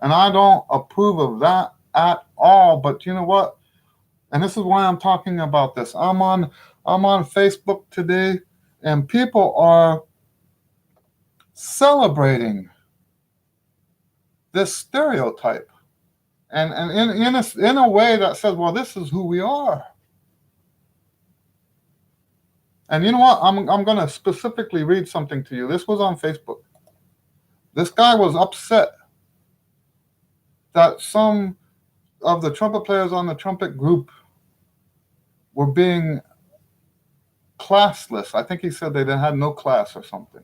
And I don't approve of that at all. But you know what? And this is why I'm talking about this. I'm on Facebook today, and people are celebrating this stereotype. And in a way that says, well, this is who we are. And you know what? I'm going to specifically read something to you. This was on Facebook. This guy was upset that some of the trumpet players on the trumpet group were being classless. I think he said they had no class or something.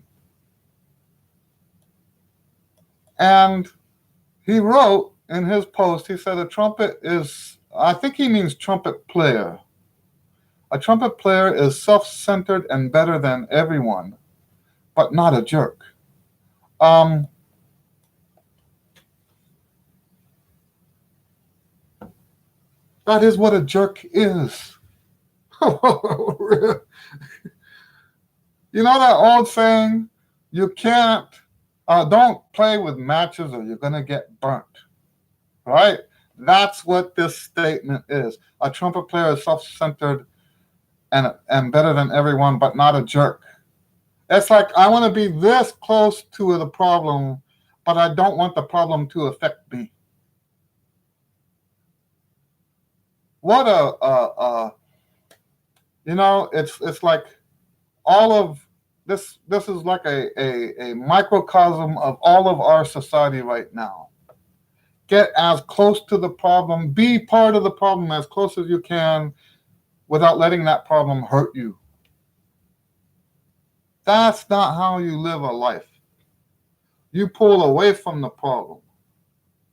And he wrote in his post, he said a trumpet is, I think he means trumpet player. A trumpet player is self-centered and better than everyone, but not a jerk. That is what a jerk is. You know that old saying, you can't, don't play with matches or you're going to get burnt, right? That's what this statement is. A trumpet player is self centered and better than everyone, but not a jerk. It's like, I want to be this close to the problem, but I don't want the problem to affect me. What it's like all of this is like a microcosm of all of our society right now. Get as close to the problem, be part of the problem as close as you can without letting that problem hurt you. That's not how you live a life. You pull away from the problem.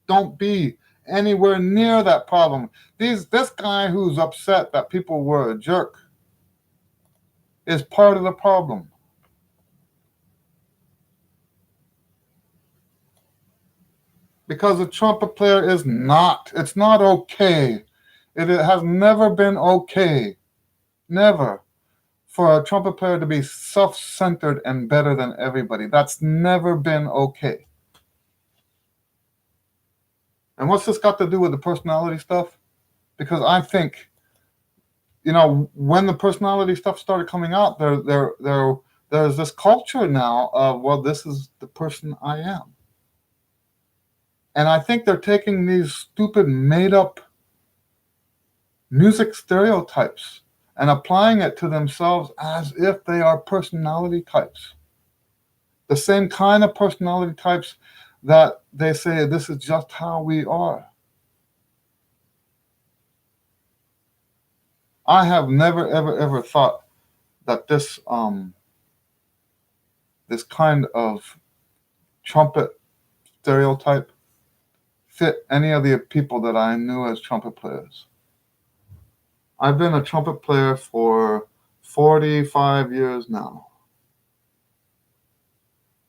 Don't be anywhere near that problem. This guy who's upset that people were a jerk is part of the problem. Because a trumpet player is not. It's not okay. It has never been okay. Never. For a trumpet player to be self-centered and better than everybody. That's never been okay. And what's this got to do with the personality stuff? Because I think, when the personality stuff started coming out, there's this culture now of, well, this is the person I am. And I think they're taking these stupid made-up music stereotypes and applying it to themselves as if they are personality types. The same kind of personality types that they say, this is just how we are. I have never, ever, ever thought that this kind of trumpet stereotype fit any of the people that I knew as trumpet players. I've been a trumpet player for 45 years now.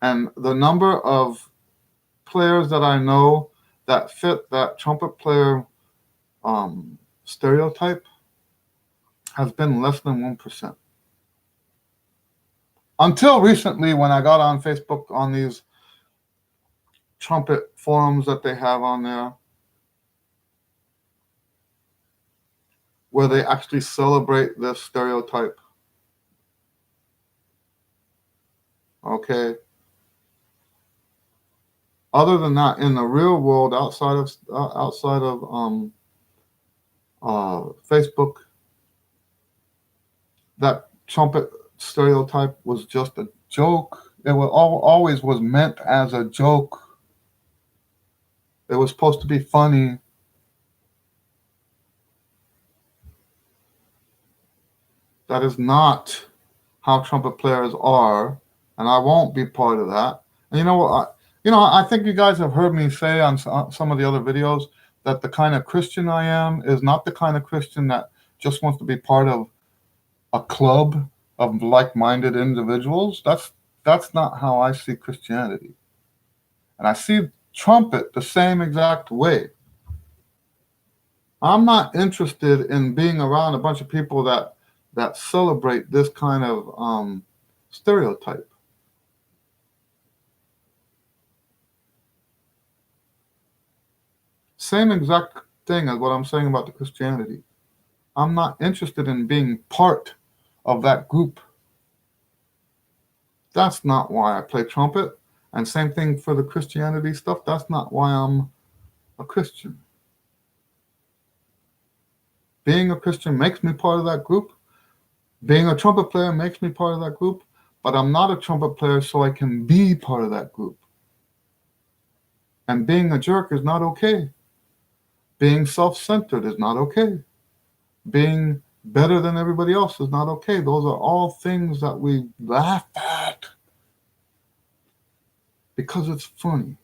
And the number of players that I know that fit that trumpet player stereotype has been less than 1%. Until recently, when I got on Facebook on these trumpet forums that they have on there, where they actually celebrate this stereotype. Okay. Other than that, in the real world, outside of Facebook, that trumpet stereotype was just a joke. It was always was meant as a joke. It was supposed to be funny. That is not how trumpet players are, and I won't be part of that. And I think you guys have heard me say on some of the other videos that the kind of Christian I am is not the kind of Christian that just wants to be part of a club of like-minded individuals. That's not how I see Christianity. And I see trumpet the same exact way. I'm not interested in being around a bunch of people that celebrate this kind of stereotype. Same exact thing as what I'm saying about the Christianity. I'm not interested in being part of that group. That's not why I play trumpet. And same thing for the Christianity stuff. That's not why I'm a Christian. Being a Christian makes me part of that group. Being a trumpet player makes me part of that group. But I'm not a trumpet player so I can be part of that group. And being a jerk is not okay. Being self-centered is not okay. Being better than everybody else is not okay. Those are all things that we laugh at because it's funny.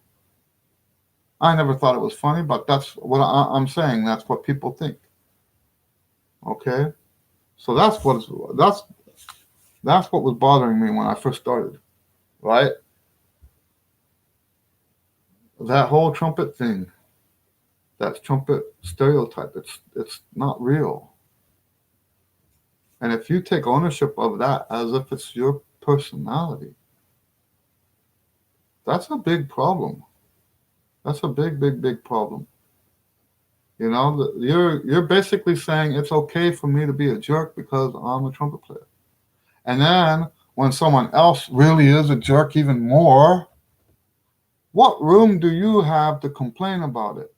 I never thought it was funny, but that's what I'm saying. That's what people think. Okay? So that's what was bothering me when I first started, right? That whole trumpet thing, that trumpet stereotype, it's not real. And if you take ownership of that as if it's your personality. That's a big problem. That's a big problem. You know, you're basically saying it's okay for me to be a jerk because I'm a trumpet player. And then when someone else really is a jerk even more, what room do you have to complain about it?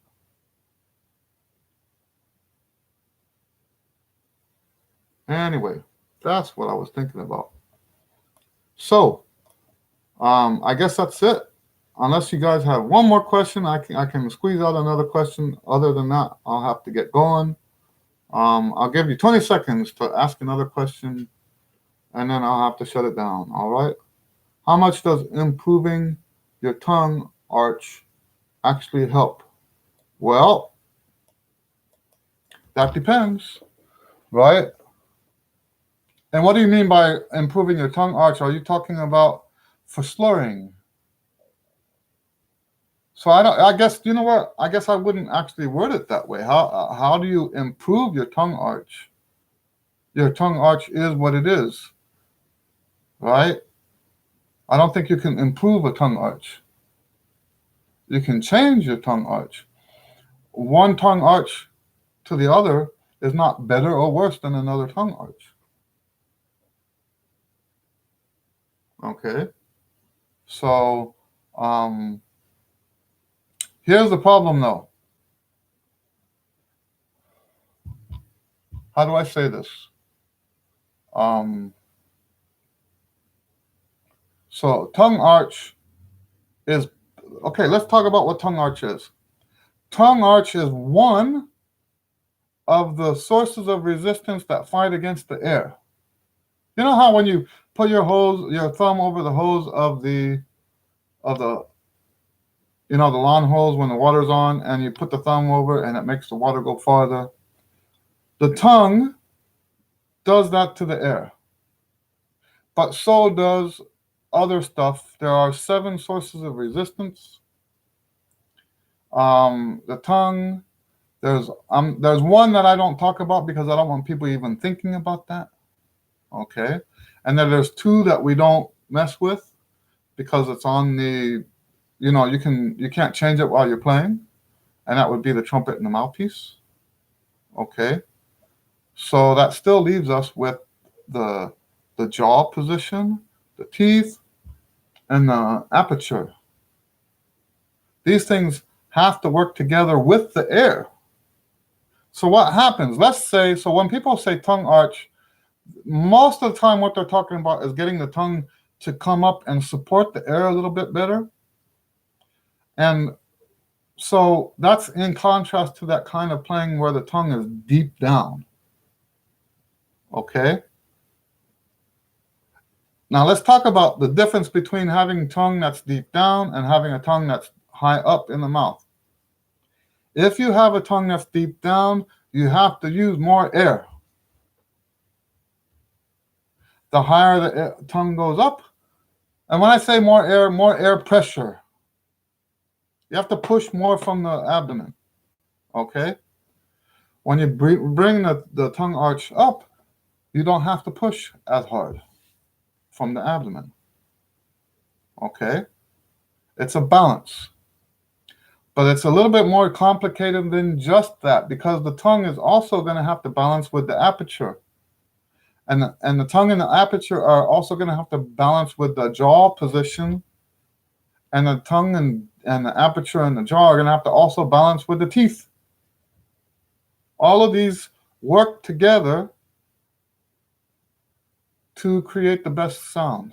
Anyway, that's what I was thinking about. So, I guess that's it. Unless you guys have one more question, I can squeeze out another question. Other than that, I'll have to get going. I'll give you 20 seconds to ask another question, and then I'll have to shut it down. All right? How much does improving your tongue arch actually help? Well, that depends, right? And what do you mean by improving your tongue arch? Are you talking about for slurring? So I guess you know what? I guess I wouldn't actually word it that way. How do you improve your tongue arch? Your tongue arch is what it is, right? I don't think you can improve a tongue arch. You can change your tongue arch. One tongue arch to the other is not better or worse than another tongue arch. Okay? So, here's the problem though. How do I say this? Um, so, tongue arch is okay. Let's talk about what tongue arch is. Tongue arch is one of the sources of resistance that fight against the air. You know how when you put your thumb over the hose of the the lawn hose when the water's on, and you put the thumb over and it makes the water go farther. The tongue does that to the air, but so does other stuff. There are 7 sources of resistance. The tongue. There's one that I don't talk about because I don't want people even thinking about that. Okay, and then there's 2 that we don't mess with because it's on the, you can't change it while you're playing, and that would be the trumpet and the mouthpiece. Okay, so that still leaves us with the jaw position, the teeth, and the aperture. These things have to work together with the air. So what happens? Let's say, so when people say tongue arch, most of the time what they're talking about is getting the tongue to come up and support the air a little bit better. And so that's in contrast to that kind of playing where the tongue is deep down. Okay? Now let's talk about the difference between having a tongue that's deep down and having a tongue that's high up in the mouth. If you have a tongue that's deep down, you have to use more air. The higher the tongue goes up, and when I say more air pressure. You have to push more from the abdomen. Okay? When you bring the tongue arch up, you don't have to push as hard from the abdomen. Okay? It's a balance. But it's a little bit more complicated than just that because the tongue is also going to have to balance with the aperture. And the tongue and the aperture are also going to have to balance with the jaw position. And the tongue and the aperture and the jaw are going to have to also balance with the teeth. All of these work together to create the best sound.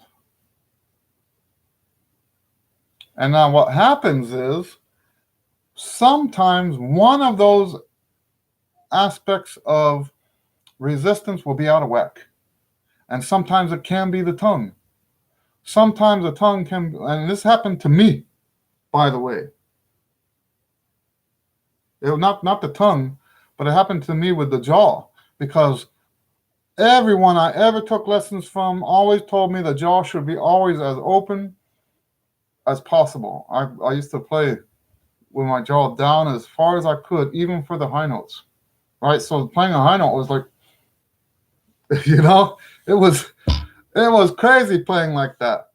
And now what happens is sometimes one of those aspects of resistance will be out of whack. And sometimes it can be the tongue. Sometimes the tongue can, and this happened to me, by the way. It was not the tongue, but it happened to me with the jaw because everyone I ever took lessons from always told me the jaw should be always as open as possible. I used to play with my jaw down as far as I could, even for the high notes, right? So playing a high note was like, it It was crazy playing like that.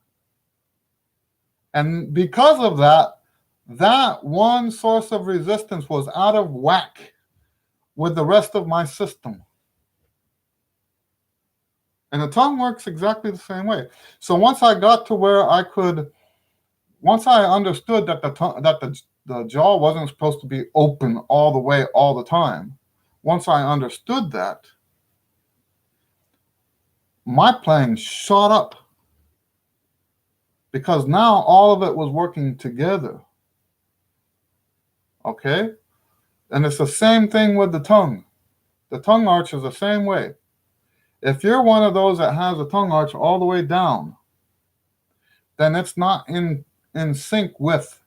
And because of that, that one source of resistance was out of whack with the rest of my system. And the tongue works exactly the same way. So once I got to where I could, once I understood that the jaw wasn't supposed to be open all the way all the time, once I understood that, my playing shot up. Because now all of it was working together. Okay? And it's the same thing with the tongue. The tongue arch is the same way. If you're one of those that has a tongue arch all the way down, then it's not in sync with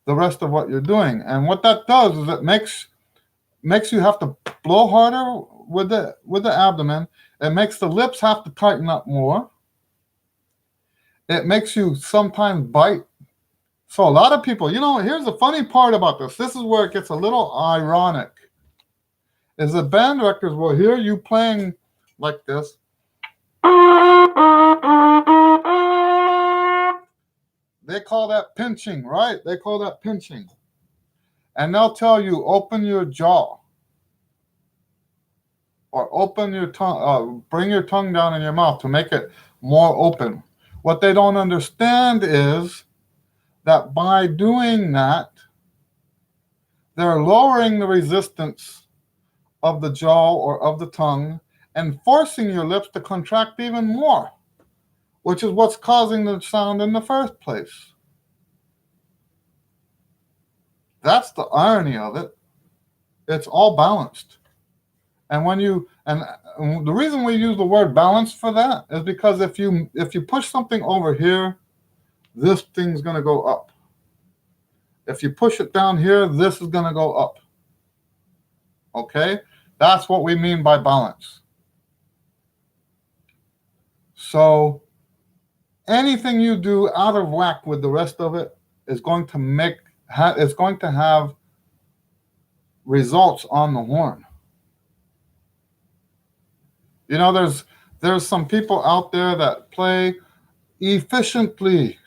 the rest of what you're doing. And what that does is it makes you have to blow harder with the abdomen. It makes the lips have to tighten up more. It makes you sometimes bite. So a lot of people, here's the funny part about this. This is where it gets a little ironic. Is that band directors will hear you playing like this. They call that pinching, right? They call that pinching. And they'll tell you, open your jaw. Or open your tongue, bring your tongue down in your mouth to make it more open. What they don't understand is that by doing that, they're lowering the resistance of the jaw or of the tongue and forcing your lips to contract even more, which is what's causing the sound in the first place. That's the irony of it. It's all balanced. And the reason we use the word balance for that is because if you push something over here, this thing's going to go up. If you push it down here, this is going to go up. Okay? That's what we mean by balance. So anything you do out of whack with the rest of it is going to have results on the horn. There's some people out there that play efficiently.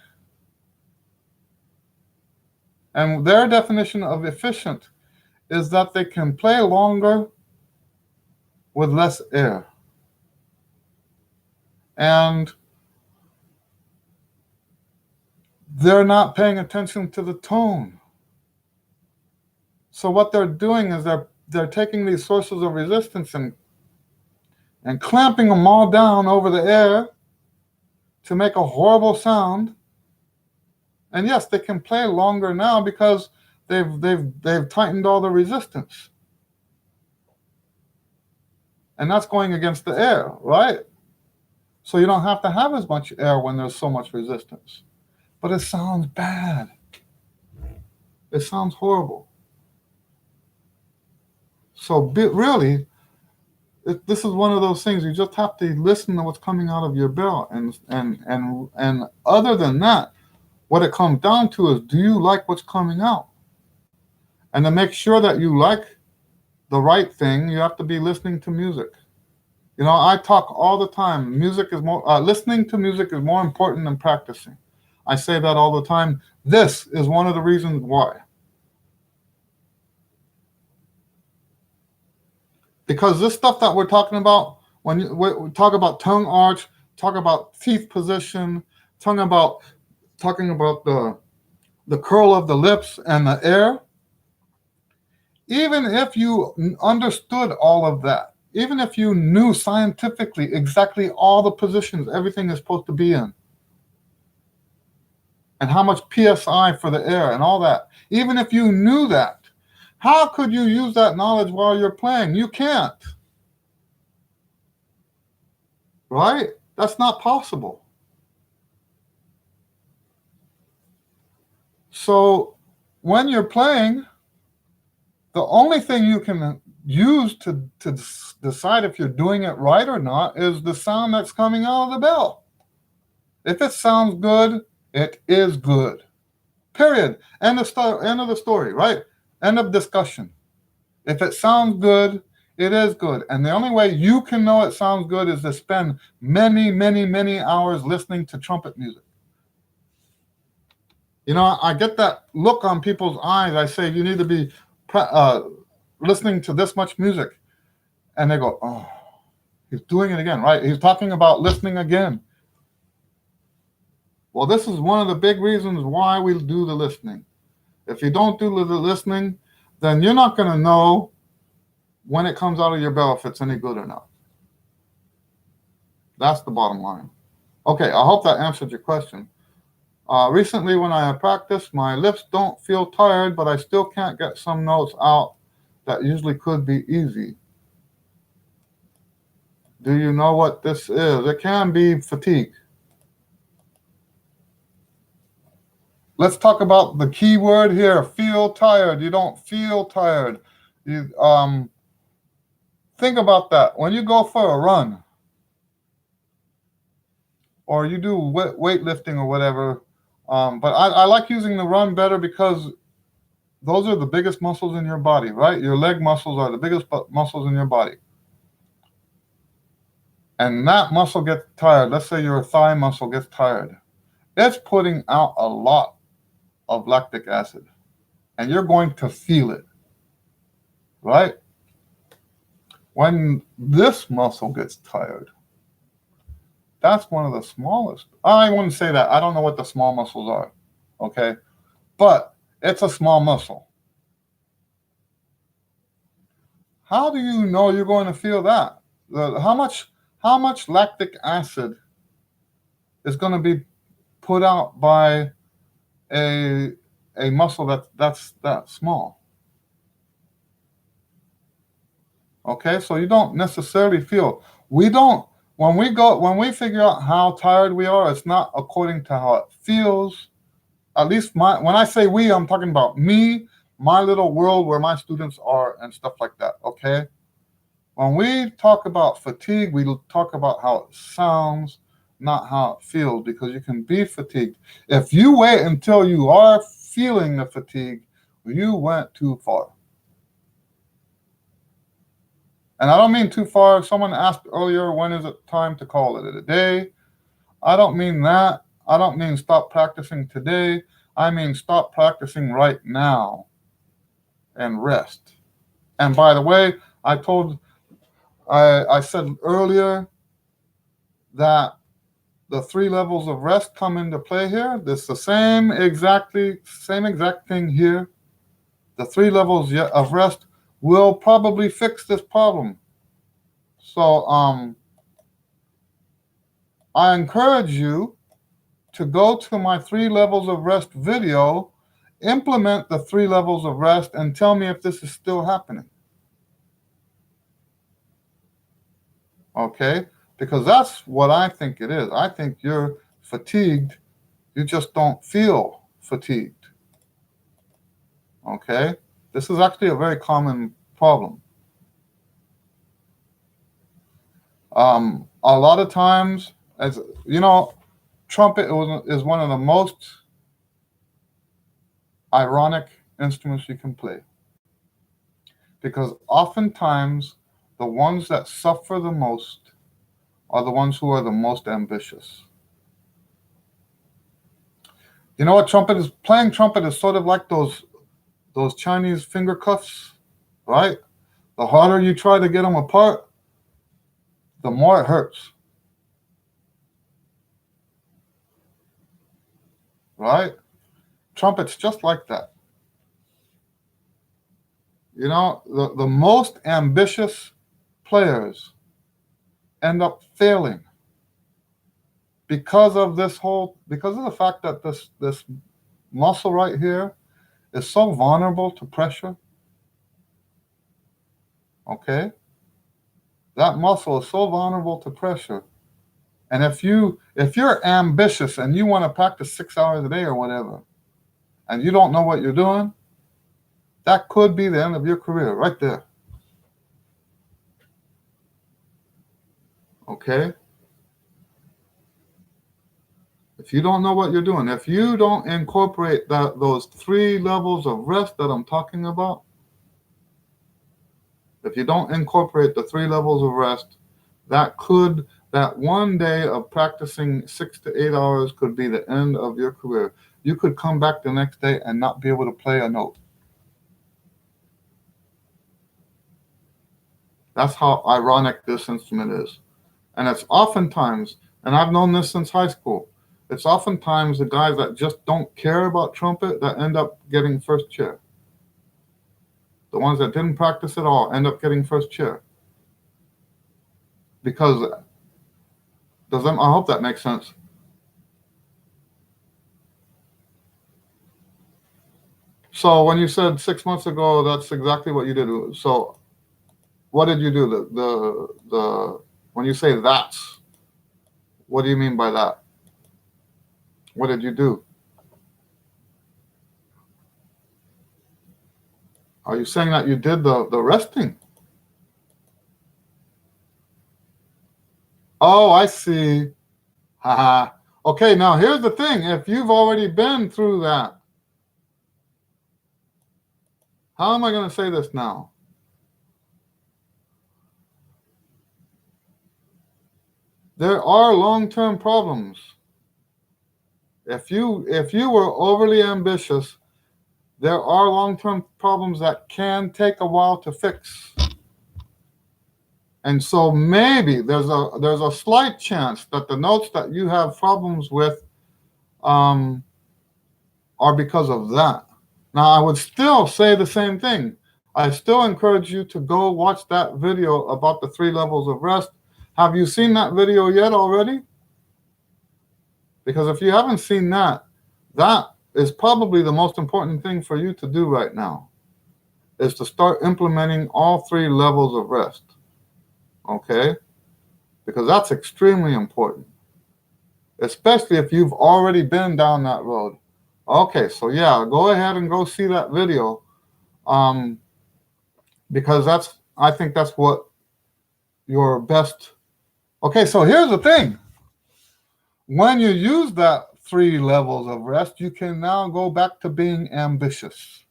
And their definition of efficient is that they can play longer with less air. And they're not paying attention to the tone. So what they're doing is they're taking these sources of resistance and clamping them all down over the air to make a horrible sound. And yes, they can play longer now because they've tightened all the resistance. And that's going against the air, right? So you don't have to have as much air when there's so much resistance. But it sounds bad. It sounds horrible. So really, this is one of those things you just have to listen to what's coming out of your bell. And other than that, what it comes down to is, do you like what's coming out? And to make sure that you like the right thing, you have to be listening to music. I talk all the time. Listening to music is more important than practicing. I say that all the time. This is one of the reasons why. Because this stuff that we're talking about, when we talk about tongue arch, talk about teeth position, talking about the curl of the lips and the air, even if you understood all of that, even if you knew scientifically exactly all the positions everything is supposed to be in, and how much PSI for the air and all that, even if you knew that, how could you use that knowledge while you're playing? You can't. Right? That's not possible. So when you're playing, the only thing you can use to decide if you're doing it right or not is the sound that's coming out of the bell. If it sounds good, it is good. Period. End of the story, right? End of discussion. If it sounds good, It is good. And the only way you can know it sounds good is to spend many, many, many hours listening to trumpet music. You know, I get that look on people's eyes. I say, you need to be listening to this much music. And they go, oh, he's doing it again, right? He's talking about listening again. Well, this is one of the big reasons why we do the listening. If you don't do the listening, then you're not going to know when it comes out of your bell if it's any good or not. That's the bottom line. Okay, I hope that answered your question. Recently, when I practice, my lips don't feel tired, but I still can't get some notes out that usually could be easy. Do you know what this is? It can be fatigue. Let's talk about the key word here, feel tired. You don't feel tired. You think about that. When you go for a run or you do weightlifting or whatever, but I like using the run better because those are the biggest muscles in your body, right? Your leg muscles are the biggest muscles in your body. And that muscle gets tired. Let's say your thigh muscle gets tired. It's putting out a lot of lactic acid. And you're going to feel it, right? When this muscle gets tired, that's one of the smallest. I wouldn't say that. I don't know what the small muscles are, okay? But it's a small muscle. How do you know you're going to feel that? How much lactic acid is going to be put out by a muscle that's that small? Okay, so you don't necessarily feel. When we figure out how tired we are, it's not according to how it feels. At least when I say we, I'm talking about me, my little world where my students are and stuff like that, okay? When we talk about fatigue, we talk about how it sounds, not how it feels, because you can be fatigued. If you wait until you are feeling the fatigue, you went too far. And I don't mean too far. Someone asked earlier, when is it time to call it a day? I don't mean that. I don't mean stop practicing today. I mean stop practicing right now and rest. And by the way, I said earlier that the 3 levels of rest come into play here. It's the same exact thing here. The 3 levels of rest will probably fix this problem. So I encourage you to go to my 3 levels of rest video, implement the 3 levels of rest, and tell me if this is still happening. Okay? Because that's what I think it is. I think you're fatigued. You just don't feel fatigued. Okay? This is actually a very common problem. A lot of times, as you know, trumpet is one of the most ironic instruments you can play. Because oftentimes, the ones that suffer the most are the ones who are the most ambitious. You know what playing trumpet is sort of like those Chinese finger cuffs, right? The harder you try to get them apart, the more it hurts. Right? Trumpet's just like that. You know, the most ambitious players end up failing because of the fact that this muscle right here is so vulnerable to pressure. Okay? That muscle is so vulnerable to pressure. And if you're ambitious and you want to practice 6 hours a day or whatever, and you don't know what you're doing, that could be the end of your career right there. Okay? If you don't know what you're doing, if you don't incorporate those 3 levels of rest that I'm talking about, If you don't incorporate the 3 levels of rest, that 1 day of practicing 6 to 8 hours could be the end of your career. You could come back the next day and not be able to play a note. That's how ironic this instrument is. And it's oftentimes, and I've known this since high school, it's oftentimes the guys that just don't care about trumpet that end up getting first chair. The ones that didn't practice at all end up getting first chair. Because, I hope that makes sense. So when you said 6 months ago, that's exactly what you did. So what did you do? When you say that's, what do you mean by that? What did you do? Are you saying that you did the resting? Oh, I see. Haha. Okay, now here's the thing. If you've already been through that, how am I going to say this now? There are long-term problems. If you were overly ambitious, there are long-term problems that can take a while to fix. And so maybe there's a slight chance that the notes that you have problems with are because of that. Now, I would still say the same thing. I still encourage you to go watch that video about the 3 levels of rest. Have you seen that video yet already? Because if you haven't seen that, that is probably the most important thing for you to do right now, is to start implementing all 3 levels of rest. Okay? Because that's extremely important, especially if you've already been down that road. Okay, so yeah, go ahead and go see that video, because I think that's what your best. Okay, so here's the thing. When you use that 3 levels of rest, you can now go back to being ambitious.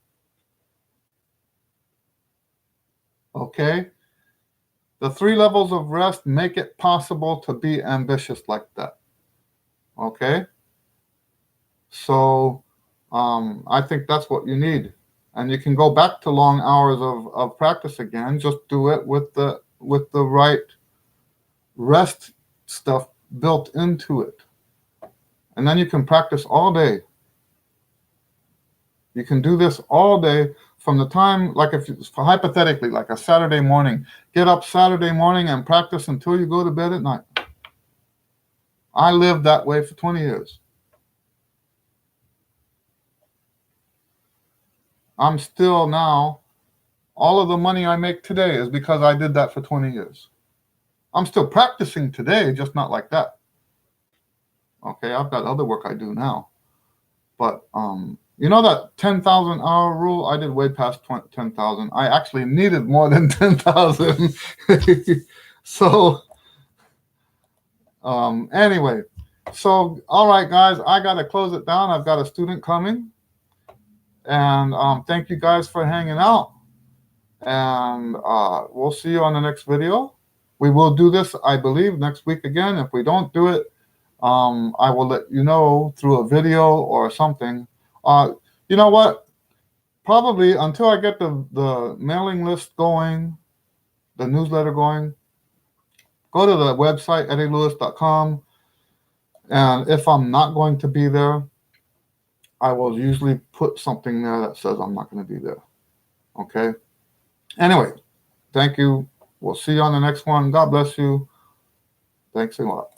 Okay? The 3 levels of rest make it possible to be ambitious like that. Okay? So I think that's what you need. And you can go back to long hours of practice again. Just do it with the right rest stuff built into it. And then you can practice all day. You can do this all day from the time, like hypothetically, like a Saturday morning. Get up Saturday morning and practice until you go to bed at night. I lived that way for 20 years. I'm still now, all of the money I make today is because I did that for 20 years. I'm still practicing today, just not like that. Okay, I've got other work I do now. But you know that 10,000 hour rule? I did way past 10,000. I actually needed more than 10,000. So anyway, so all right, guys, I got to close it down. I've got a student coming. And thank you guys for hanging out. And we'll see you on the next video. We will do this, I believe, next week again. If we don't do it, I will let you know through a video or something. You know what? Probably until I get the mailing list going, the newsletter going, go to the website, eddielewis.com. And if I'm not going to be there, I will usually put something there that says I'm not going to be there. Okay? Anyway, thank you. We'll see you on the next one. God bless you. Thanks a lot.